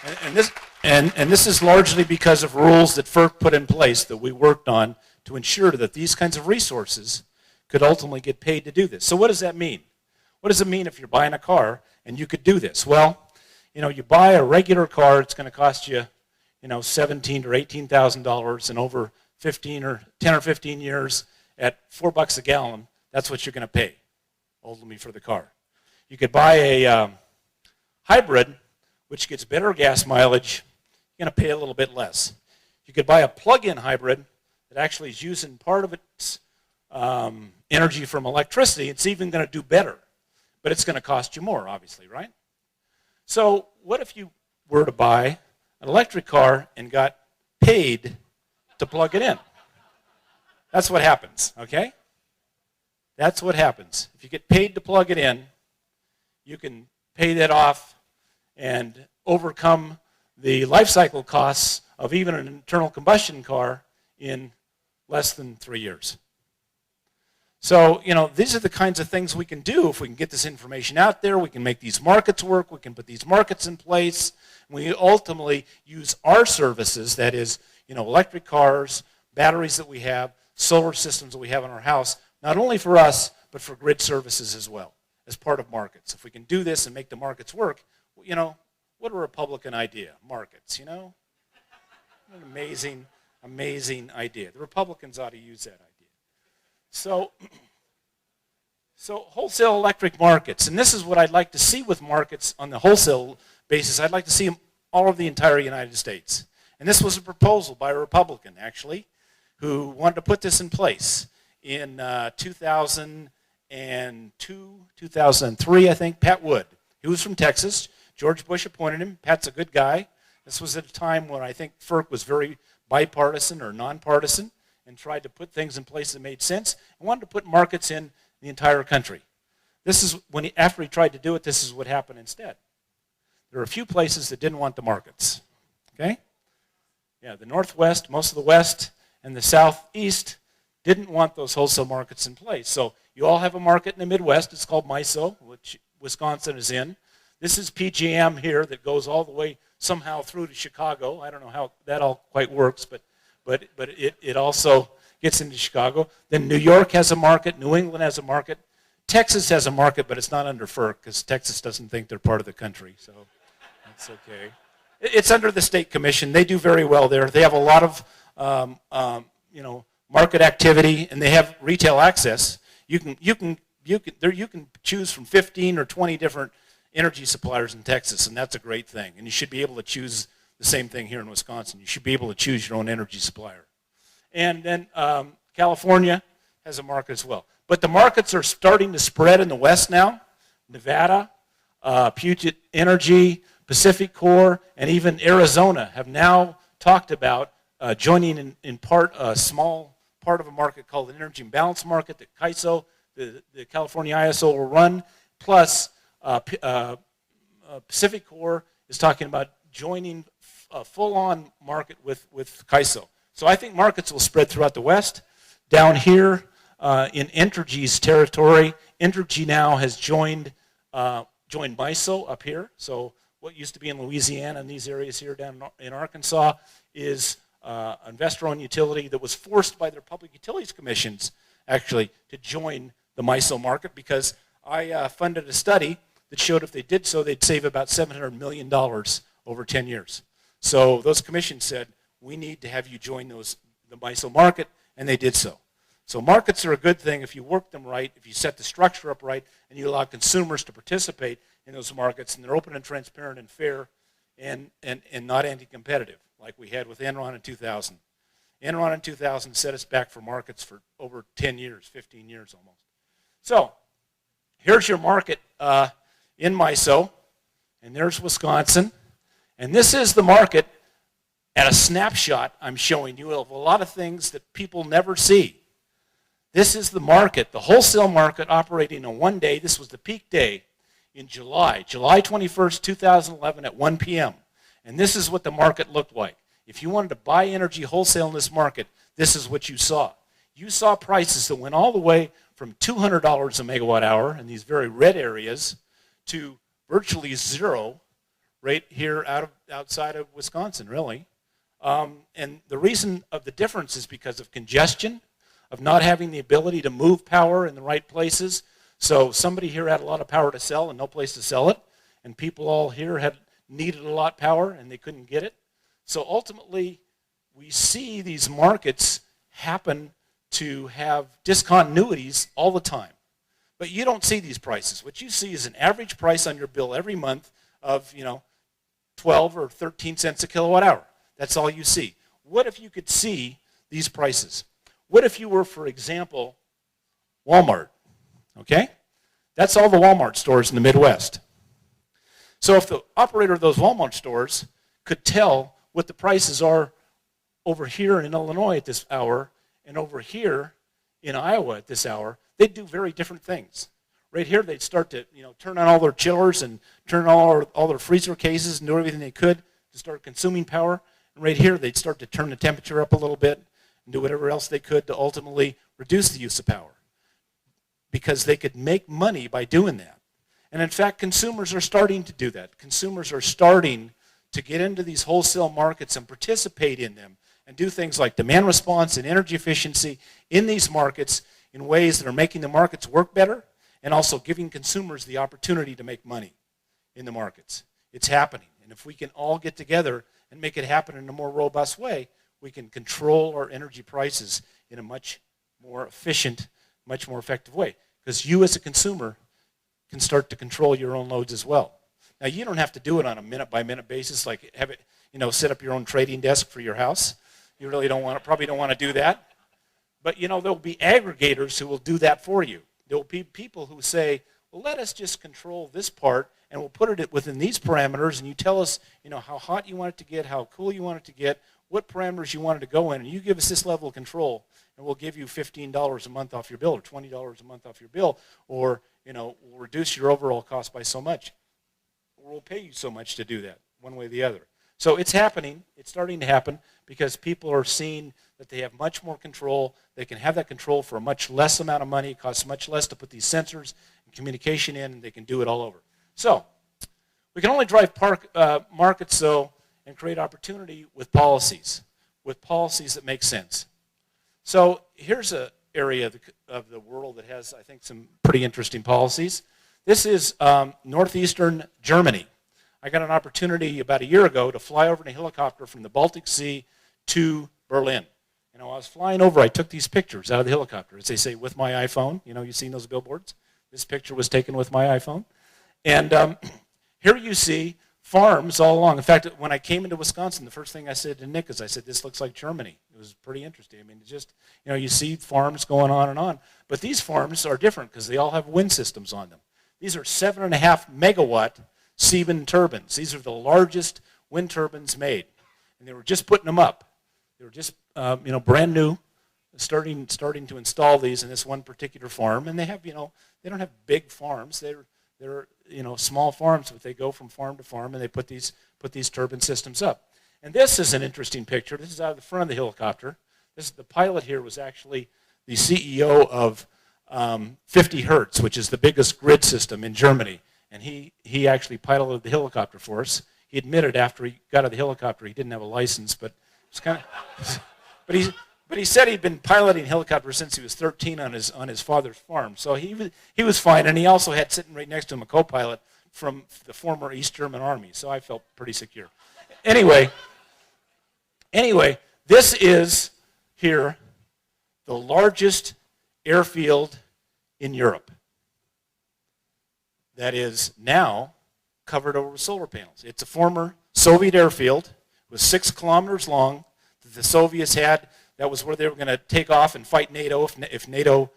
and this is largely because of rules that FERC put in place that we worked on to ensure that these kinds of resources could ultimately get paid to do this. So what does that mean? What does it mean if you're buying a car and you could do this? Well, you buy a regular car, it's going to cost you, $17,000 or $18,000 and over 10 or 15 years at $4 a gallon, that's what you're going to pay ultimately for the car. You could buy a hybrid, which gets better gas mileage. You're going to pay a little bit less. You could buy a plug-in hybrid that actually is using part of its energy from electricity. It's even going to do better, but it's going to cost you more, obviously, right? So what if you were to buy an electric car and got paid to plug it in? That's what happens, okay? That's what happens. If you get paid to plug it in, you can pay that off and overcome the life cycle costs of even an internal combustion car in less than 3 years. So, these are the kinds of things we can do if we can get this information out there. We can make these markets work. We can put these markets in place. We ultimately use our services, that is, electric cars, batteries that we have, solar systems that we have in our house, not only for us, but for grid services as well, as part of markets. If we can do this and make the markets work, what a Republican idea, markets, What an amazing, amazing idea. The Republicans ought to use that idea. So wholesale electric markets, and this is what I'd like to see with markets on the wholesale basis. I'd like to see them all over the entire United States. And this was a proposal by a Republican, actually, who wanted to put this in place in 2002, 2003, I think. Pat Wood. He was from Texas. George Bush appointed him. Pat's a good guy. This was at a time when I think FERC was very bipartisan or nonpartisan and tried to put things in place that made sense and wanted to put markets in the entire country. This is after he tried to do it, this is what happened instead. There are a few places that didn't want the markets. Okay? Yeah, the Northwest, most of the West, and the Southeast didn't want those wholesale markets in place. So you all have a market in the Midwest. It's called MISO, which Wisconsin is in. This is PJM here that goes all the way somehow through to Chicago. I don't know how that all quite works, but it also gets into Chicago. Then New York has a market. New England has a market. Texas has a market, but it's not under FERC because Texas doesn't think they're part of the country. So that's okay. It's under the State Commission. They do very well there. They have a lot of market activity, and they have retail access. You can choose from 15 or 20 different energy suppliers in Texas, and that's a great thing. And you should be able to choose the same thing here in Wisconsin. You should be able to choose your own energy supplier. And then California has a market as well. But the markets are starting to spread in the West now. Nevada, Puget Energy, Pacific Core, and even Arizona have now talked about joining in part a small part of a market called an energy imbalance market that CAISO, the California ISO, will run. Plus, Pacific Core is talking about joining a full-on market with CAISO. So I think markets will spread throughout the West. Down here in Entergy's territory, Entergy now has joined MISO up here. So what used to be in Louisiana and these areas here down in Arkansas is an investor-owned utility that was forced by their public utilities commissions actually to join the MISO market because I funded a study that showed if they did so, they'd save about $700 million over 10 years. So those commissions said, we need to have you join the MISO market, and they did so. So markets are a good thing if you work them right, if you set the structure up right, and you allow consumers to participate in those markets, and they're open and transparent and fair and not anti-competitive, like we had with Enron in 2000. Enron in 2000 set us back for markets for over 10 years, 15 years almost. So here's your market in MISO, and there's Wisconsin. And this is the market at a snapshot I'm showing you of a lot of things that people never see. This is the market, the wholesale market operating on one day. This was the peak day in July 21st, 2011 at 1 p.m. And this is what the market looked like. If you wanted to buy energy wholesale in this market, this is what you saw. You saw prices that went all the way from $200 a megawatt hour in these very red areas to virtually zero right here outside of Wisconsin, really. And the reason of the difference is because of congestion, of not having the ability to move power in the right places. So somebody here had a lot of power to sell and no place to sell it, and people all here had needed a lot of power and they couldn't get it. So ultimately, we see these markets happen to have discontinuities all the time. But you don't see these prices. What you see is an average price on your bill every month of, 12 or 13 cents a kilowatt hour. That's all you see. What if you could see these prices? What if you were, for example, Walmart? Okay? That's all the Walmart stores in the Midwest. So if the operator of those Walmart stores could tell what the prices are over here in Illinois at this hour and over here in Iowa at this hour, they'd do very different things. Right here, they'd start to turn on all their chillers and turn on all their freezer cases and do everything they could to start consuming power. And right here, they'd start to turn the temperature up a little bit and do whatever else they could to ultimately reduce the use of power, because they could make money by doing that. And in fact, consumers are starting to do that. Consumers are starting to get into these wholesale markets and participate in them and do things like demand response and energy efficiency in these markets in ways that are making the markets work better and also giving consumers the opportunity to make money in the markets. It's happening. And if we can all get together and make it happen in a more robust way, we can control our energy prices in a much more efficient, much more effective way. Because you as a consumer can start to control your own loads as well. Now, you don't have to do it on a minute-by-minute basis, like have it, set up your own trading desk for your house. You really probably don't want to do that. But, there'll be aggregators who will do that for you. There will be people who say, well, let us just control this part, and we'll put it within these parameters, and you tell us, how hot you want it to get, how cool you want it to get, what parameters you want it to go in, and you give us this level of control, and we'll give you $15 a month off your bill, or $20 a month off your bill, or, we'll reduce your overall cost by so much, or we'll pay you so much to do that, one way or the other. So it's happening. It's starting to happen because people are seeing that they have much more control. They can have that control for a much less amount of money. It costs much less to put these sensors and communication in, and they can do it all over. So we can only drive markets, though, and create opportunity with policies that make sense. So here's an area of the world that has, I think, some pretty interesting policies. This is northeastern Germany. I got an opportunity about a year ago to fly over in a helicopter from the Baltic Sea to Berlin. I was flying over, I took these pictures out of the helicopter, as they say, with my iPhone. You've seen those billboards? This picture was taken with my iPhone. And here you see farms all along. In fact, when I came into Wisconsin, the first thing I said to Nick is, I said, this looks like Germany. It was pretty interesting. It's just, you see farms going on and on. But these farms are different because they all have wind systems on them. These are 7.5 megawatt Sieben turbines. These are the largest wind turbines made. And they were just putting them up. They were just, brand new, starting to install these in this one particular farm. And they have, they don't have big farms. They're small farms, but they go from farm to farm and they put these turbine systems up. And this is an interesting picture. This is out of the front of the helicopter. The pilot here was actually the CEO of 50 Hertz, which is the biggest grid system in Germany. And he actually piloted the helicopter for us. He admitted after he got out of the helicopter he didn't have a license, but it's kind of. But he said he'd been piloting helicopters since he was 13 on his father's farm. So he was fine, and he also had sitting right next to him a co-pilot from the former East German Army. So I felt pretty secure. Anyway, this is here the largest airfield in Europe that is now covered over with solar panels. It's a former Soviet airfield. It was 6 kilometers long that the Soviets had. That was where they were going to take off and fight NATO. If NATO,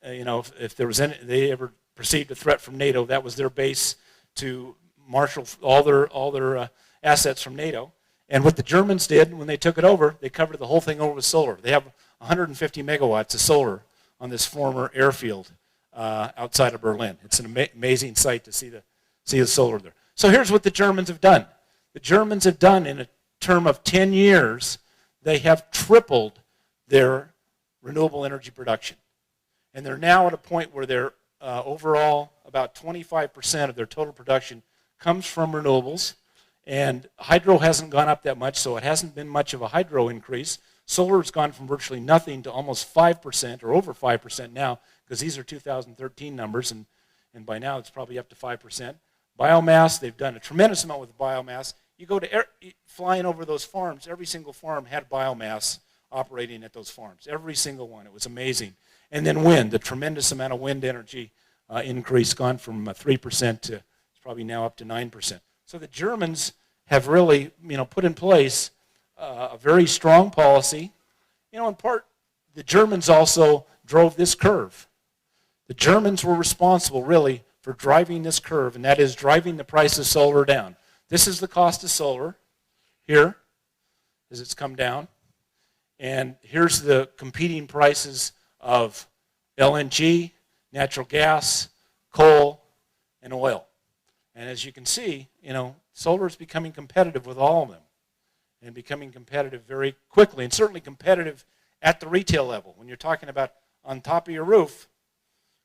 if there was they ever perceived a threat from NATO, that was their base to marshal all their assets from NATO. And what the Germans did when they took it over, they covered the whole thing over with solar. They have 150 megawatts of solar on this former airfield outside of Berlin. It's an amazing sight to see the solar there. So here's what the Germans have done. The Germans have done in a term of 10 years, they have tripled their renewable energy production. And they're now at a point where they're overall about 25% of their total production comes from renewables. And hydro hasn't gone up that much, so it hasn't been much of a hydro increase. Solar has gone from virtually nothing to almost 5% or over 5% now, because these are 2013 numbers, and by now it's probably up to 5%. Biomass, they've done a tremendous amount with biomass. you go to flying over those farms, every single farm had biomass operating at those farms. Every single one. It was amazing. And then wind, the tremendous amount of wind energy increase, gone from 3% to it's probably now up to 9%. So the Germans have really, put in place a very strong policy. In part, the Germans also drove this curve. The Germans were responsible, really, for driving this curve, and that is driving the price of solar down. This is the cost of solar here, as it's come down. And here's the competing prices of LNG, natural gas, coal, and oil. And as you can see, solar is becoming competitive with all of them, and becoming competitive very quickly, and certainly competitive at the retail level. When you're talking about on top of your roof,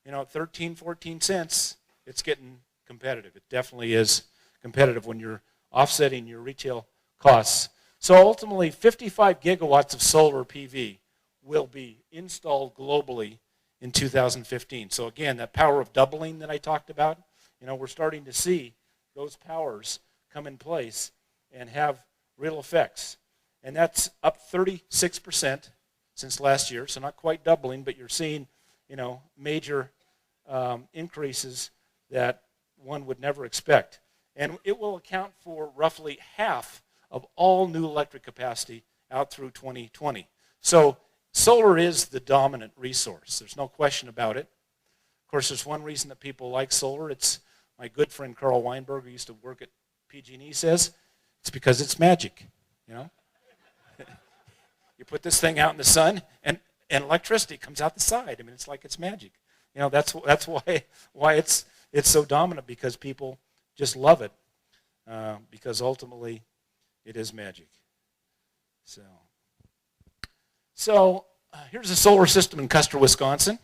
13, 14 cents, it's getting competitive. It definitely is competitive when you're offsetting your retail costs. So ultimately, 55 gigawatts of solar PV will be installed globally in 2015. So again, that power of doubling that I talked about, we're starting to see those powers come in place and have real effects. And that's up 36% since last year, so not quite doubling, but you're seeing, major increases that one would never expect. And it will account for roughly half of all new electric capacity out through 2020. So solar is the dominant resource. There's no question about it. Of course, there's one reason that people like solar. It's my good friend Carl Weinberg, who used to work at PG&E, says it's because it's magic. You put this thing out in the sun, and electricity comes out the side. I mean, it's like it's magic. That's why it's so dominant, because people just love it, because ultimately it is magic. So here's a solar system in Custer, Wisconsin.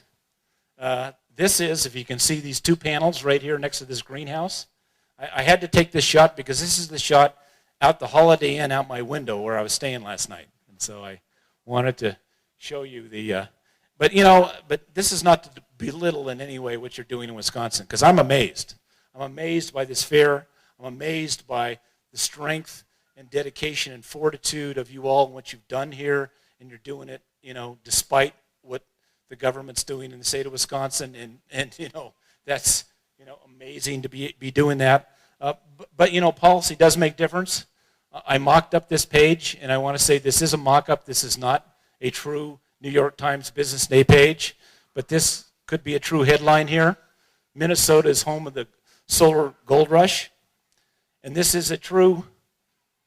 This is, if you can see these two panels right here next to this greenhouse. I had to take this shot because this is the shot out the Holiday Inn out my window where I was staying last night. And so I wanted to show you the, but this is not to belittle in any way what you're doing in Wisconsin, because I'm amazed. I'm amazed by this fair. I'm amazed by the strength and dedication and fortitude of you all and what you've done here, and you're doing it, despite what the government's doing in the state of Wisconsin, and that's, amazing to be doing that. But policy does make difference. I mocked up this page, and I want to say this is a mock-up. This is not a true New York Times Business Day page, but this could be a true headline here. Minnesota is home of the solar gold rush, and this is a true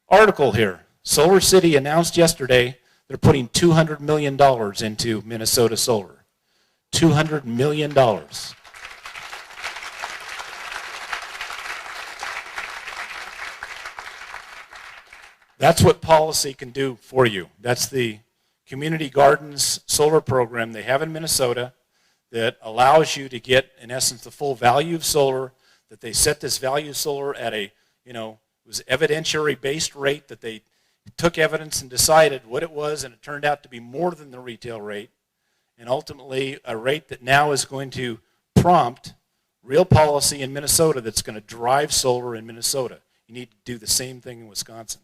article here. Solar City announced yesterday they're putting $200 million into Minnesota solar. $200 million. That's what policy can do for you. That's the Community Gardens solar program they have in Minnesota that allows you to get, in essence, the full value of solar, that they set this value of solar at a, it was evidentiary-based rate, that they took evidence and decided what it was, and it turned out to be more than the retail rate, and ultimately a rate that now is going to prompt real policy in Minnesota that's going to drive solar in Minnesota. You need to do the same thing in Wisconsin.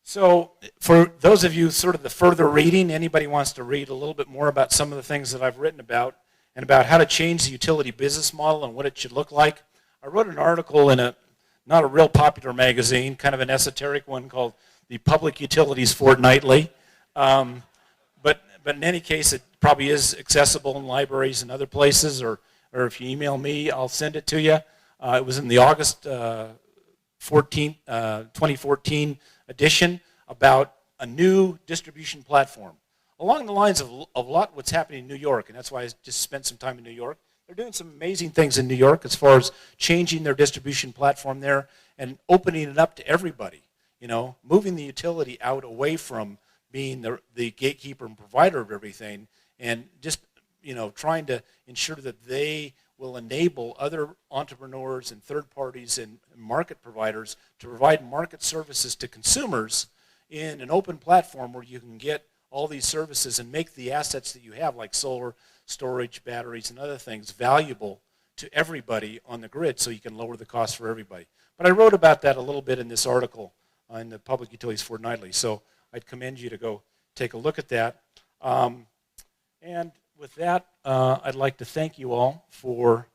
So for those of you sort of the further reading, anybody wants to read a little bit more about some of the things that I've written about and about how to change the utility business model and what it should look like, I wrote an article in not a real popular magazine, kind of an esoteric one called the Public Utilities Fortnightly. But in any case, it probably is accessible in libraries and other places, or if you email me, I'll send it to you. It was in the August 2014 edition about a new distribution platform. Along the lines of a lot what's happening in New York, and that's why I just spent some time in New York. They're doing some amazing things in New York as far as changing their distribution platform there and opening it up to everybody, moving the utility out away from being the gatekeeper and provider of everything, and just, trying to ensure that they will enable other entrepreneurs and third parties and market providers to provide market services to consumers in an open platform where you can get all these services and make the assets that you have, like solar, storage, batteries, and other things valuable to everybody on the grid so you can lower the cost for everybody. But I wrote about that a little bit in this article in the Public Utilities Fortnightly, so I'd commend you to go take a look at that. And with that, I'd like to thank you all for